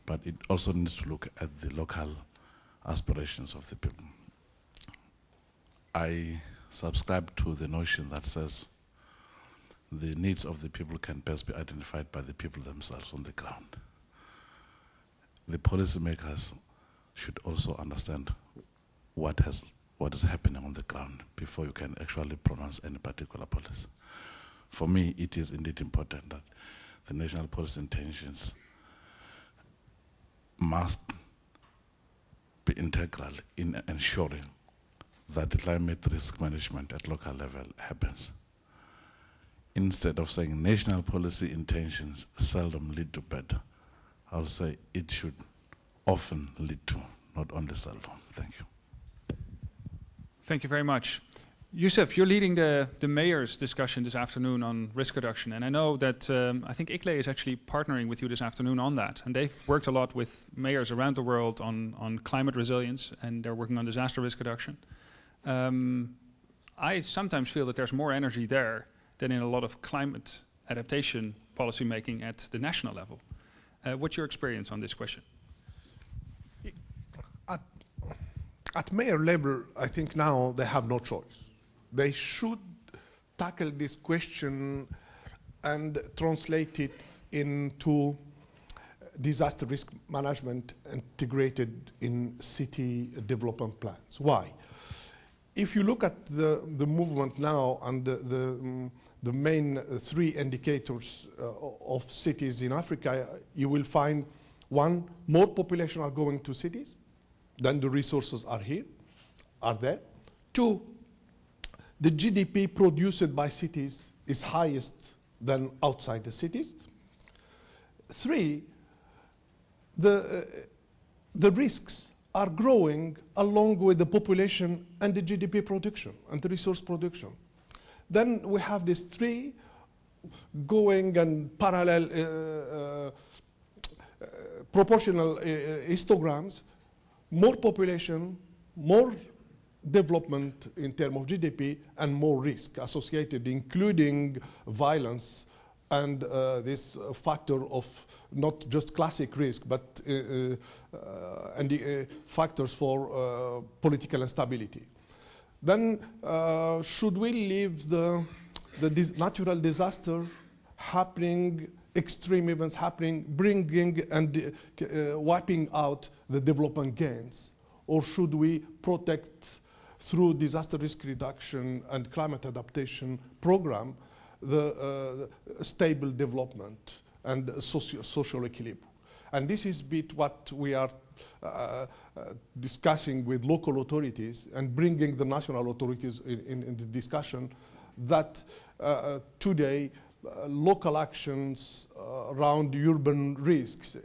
but it also needs to look at the local aspirations of the people. I subscribe to the notion that says the needs of the people can best be identified by the people themselves on the ground. The policymakers should also understand what is happening on the ground before you can actually pronounce any particular policy. For me, it is indeed important that the national policy intentions must be integral in ensuring that the climate risk management at local level happens. Instead of saying national policy intentions seldom lead to better, I'll say it should often lead to, not only seldom. Thank you. Thank you very much. Youssef, you're leading the mayor's discussion this afternoon on risk reduction, and I know that I think ICLEI is actually partnering with you this afternoon on that, and they've worked a lot with mayors around the world on climate resilience, and they're working on disaster risk reduction. I sometimes feel that there's more energy there than in a lot of climate adaptation policy making at the national level. What's your experience on this question? At mayor level, I think now they have no choice. They should tackle this question and translate it into disaster risk management integrated in city development plans. Why? If you look at the movement now and the main three indicators of cities in Africa, you will find one, more population are going to cities, then the resources are there. Two, the GDP produced by cities is highest than outside the cities. Three, the risks are growing along with the population and the GDP production and the resource production. Then we have these three going and parallel proportional histograms, more population, more development in terms of GDP, and more risk associated, including violence and this factor of not just classic risk, but factors for political instability. Then should we leave the natural disaster happening, extreme events happening, bringing and wiping out the development gains? Or should we protect through disaster risk reduction and climate adaptation program the stable development and social equilibrium? And this is what we are discussing with local authorities and bringing the national authorities in the discussion, that today local actions around urban risks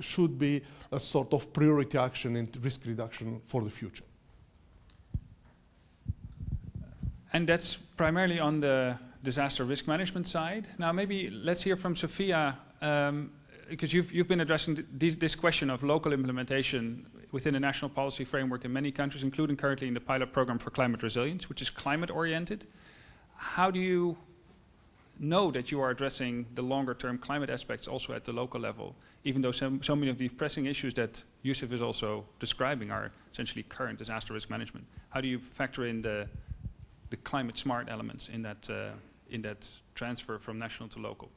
should be a sort of priority action in risk reduction for the future. And that's primarily on the disaster risk management side. Now maybe let's hear from Sophia, because you've been addressing this question of local implementation within a national policy framework in many countries, including currently in the pilot program for climate resilience, which is climate oriented. How do you know that you are addressing the longer term climate aspects also at the local level, even though so many of these pressing issues that Yusuf is also describing are essentially current disaster risk management? How do you factor in the climate smart elements in that transfer from national to local?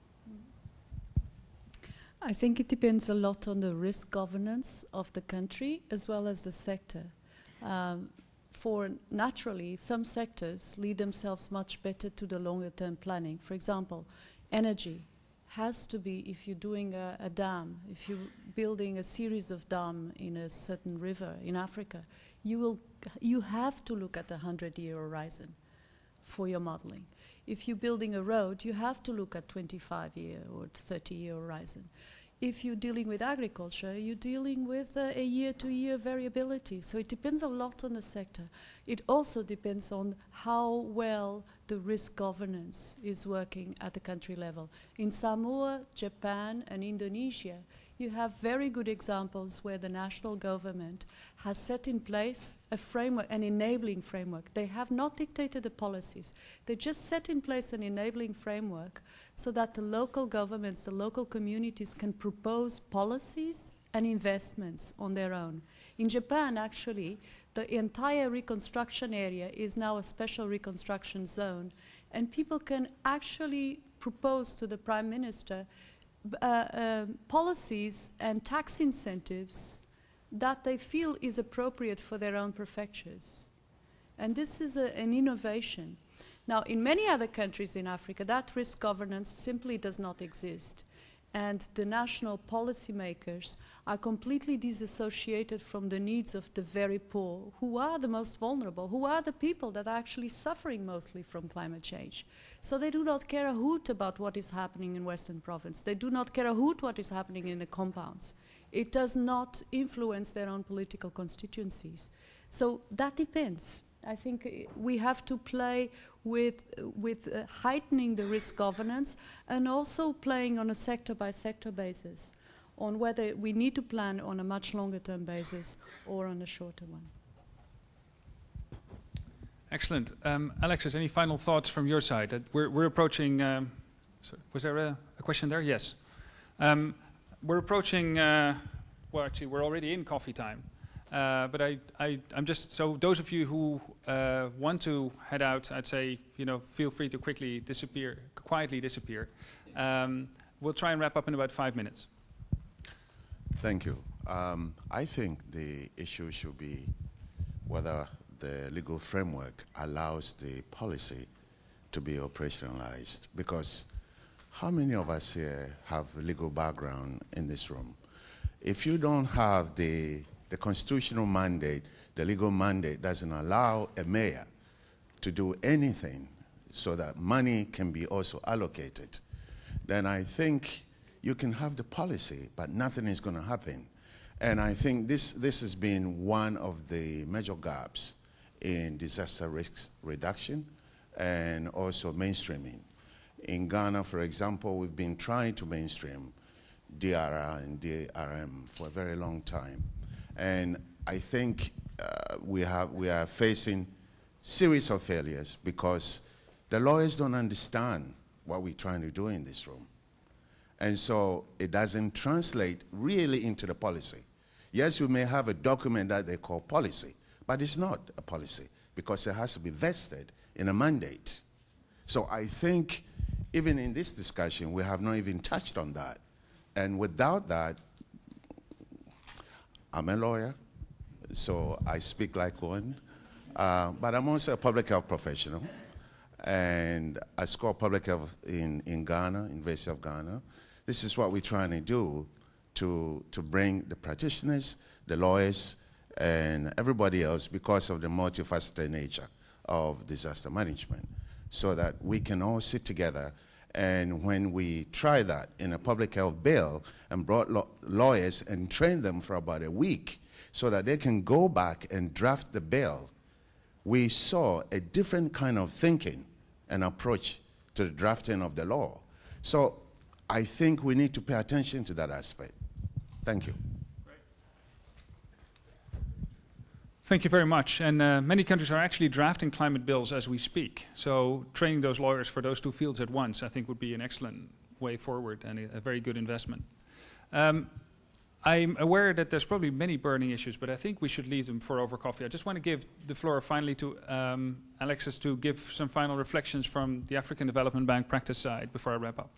I think it depends a lot on the risk governance of the country as well as the sector. For naturally, some sectors lead themselves much better to the longer term planning. For example, energy has to be, if you're doing a dam, if you're building a series of dams in a certain river in Africa, you have to look at the 100-year horizon for your modeling. If you're building a road, you have to look at 25-year or 30-year horizon. If you're dealing with agriculture, you're dealing with a year-to-year variability. So it depends a lot on the sector. It also depends on how well the risk governance is working at the country level. In Samoa, Japan, and Indonesia, you have very good examples where the national government has set in place a framework, an enabling framework. They have not dictated the policies. They just set in place an enabling framework so that the local governments, the local communities can propose policies and investments on their own. In Japan, actually, the entire reconstruction area is now a special reconstruction zone, and people can actually propose to the Prime Minister policies and tax incentives that they feel is appropriate for their own prefectures. And this is an innovation. Now, in many other countries in Africa, that risk governance simply does not exist. And the national policymakers are completely disassociated from the needs of the very poor, who are the most vulnerable, who are the people that are actually suffering mostly from climate change. So they do not care a hoot about what is happening in Western Province. They do not care a hoot what is happening in the compounds. It does not influence their own political constituencies. So that depends. I think we have to play with heightening the risk governance and also playing on a sector-by-sector basis on whether we need to plan on a much longer-term basis or on a shorter one. Excellent. Alexis, any final thoughts from your side? We're approaching... was there a question there? Yes. We're approaching... well, actually, we're already in coffee time. But I'm just, so those of you who want to head out, I'd say, feel free to quietly disappear. We'll try and wrap up in about 5 minutes. Thank you. I think the issue should be whether the legal framework allows the policy to be operationalized, because how many of us here have a legal background in this room? If you don't have the constitutional mandate, the legal mandate doesn't allow a mayor to do anything so that money can be also allocated, then I think you can have the policy, but nothing is going to happen. And I think this has been one of the major gaps in disaster risk reduction and also mainstreaming. In Ghana, for example, we've been trying to mainstream DRR and DRM for a very long time. And I think we are facing series of failures because the lawyers don't understand what we're trying to do in this room. And so it doesn't translate really into the policy. Yes, we may have a document that they call policy, but it's not a policy because it has to be vested in a mandate. So I think even in this discussion, we have not even touched on that. And without that, I'm a lawyer, so I speak like one, but I'm also a public health professional, and I score public health in Ghana, University of Ghana. This is what we're trying to do to bring the practitioners, the lawyers, and everybody else because of the multifaceted nature of disaster management, so that we can all sit together. And when we try that in a public health bill and brought lawyers and trained them for about a week so that they can go back and draft the bill, we saw a different kind of thinking and approach to the drafting of the law. So I think we need to pay attention to that aspect. Thank you. Thank you very much. And many countries are actually drafting climate bills as we speak. So training those lawyers for those two fields at once, I think, would be an excellent way forward and a very good investment. I'm aware that there's probably many burning issues, but I think we should leave them for over coffee. I just want to give the floor finally to Alexis to give some final reflections from the African Development Bank practice side before I wrap up.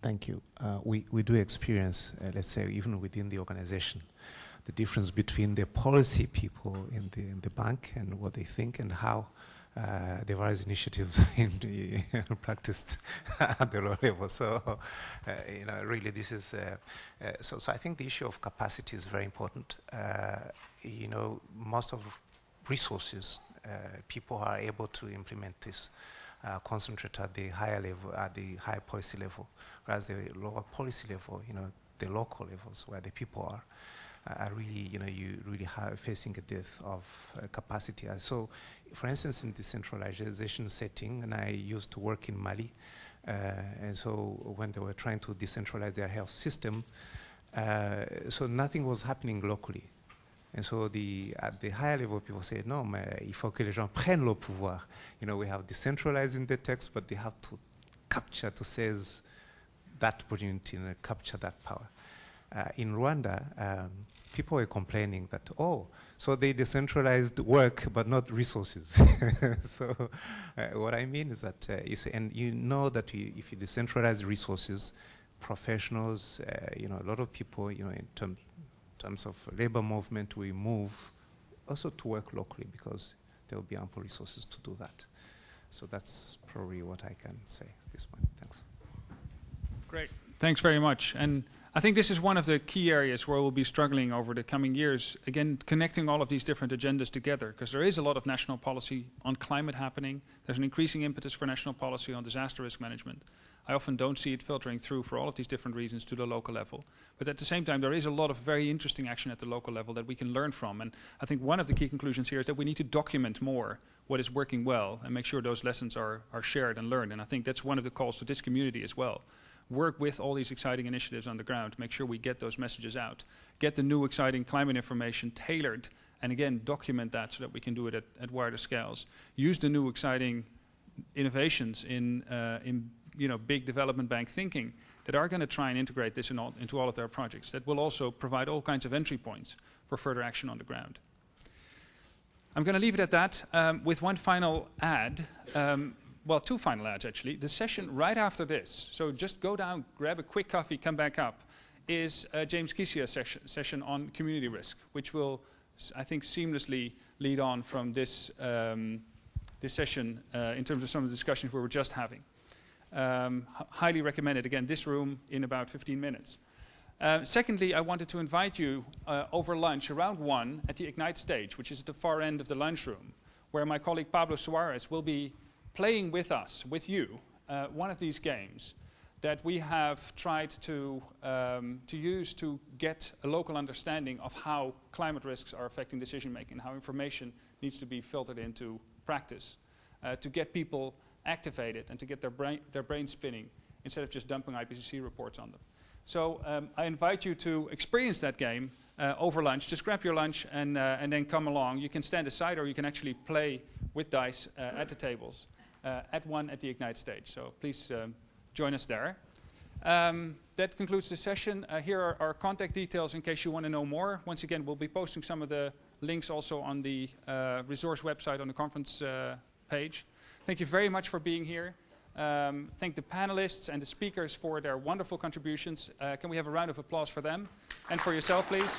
Thank you. We do experience, let's say, even within the organization, the difference between the policy people in the bank and what they think and how the various initiatives are practiced at the low level. So, really, this is so I think the issue of capacity is very important. Most of resources, people are able to implement this, concentrate at the higher level, at the high policy level, whereas the lower policy level, the local levels where the people are really, you really are facing a dearth of capacity. So, for instance, in the decentralization setting, and I used to work in Mali, and so when they were trying to decentralize their health system, so nothing was happening locally. And so at the higher level, people say, no, il faut que les gens prennent le pouvoir. We have decentralized in the text, but they have to capture, to seize that opportunity and capture that power. In Rwanda, people were complaining that, so they decentralized work but not resources. So what I mean is that, and that if you decentralize resources, professionals, a lot of people, in terms of labor movement, we move also to work locally because there will be ample resources to do that. So that's probably what I can say at this point. Thanks. Great. Thanks very much. And I think this is one of the key areas where we'll be struggling over the coming years, again, connecting all of these different agendas together, because there is a lot of national policy on climate happening. There's an increasing impetus for national policy on disaster risk management. I often don't see it filtering through for all of these different reasons to the local level. But at the same time, there is a lot of very interesting action at the local level that we can learn from. And I think one of the key conclusions here is that we need to document more what is working well and make sure those lessons are shared and learned. And I think that's one of the calls to this community as well. Work with all these exciting initiatives on the ground, make sure we get those messages out, get the new exciting climate information tailored, and again, document that so that we can do it at wider scales. Use the new exciting innovations in big development bank thinking that are going to try and integrate this into all of their projects. That will also provide all kinds of entry points for further action on the ground. I'm going to leave it at that with one final ad. Well, two final ads, actually. The session right after this, so just go down, grab a quick coffee, come back up, is James Kisia's session on community risk, which will, I think, seamlessly lead on from this, this session in terms of some of the discussions we were just having. Highly recommended, again, this room in about 15 minutes. Secondly, I wanted to invite you over lunch around 1 at the Ignite stage, which is at the far end of the lunchroom, where my colleague Pablo Suarez will be playing with us, with you, one of these games that we have tried to use to get a local understanding of how climate risks are affecting decision making, how information needs to be filtered into practice, to get people activated and to get their brain spinning instead of just dumping IPCC reports on them. So I invite you to experience that game over lunch. Just grab your lunch and then come along. You can stand aside or you can actually play with dice at the tables. At 1 at the Ignite stage. So please join us there. That concludes the session. Here are our contact details in case you want to know more. Once again, we'll be posting some of the links also on the resource website on the conference page. Thank you very much for being here. Thank the panelists and the speakers for their wonderful contributions. Can we have a round of applause for them? And for yourself, please.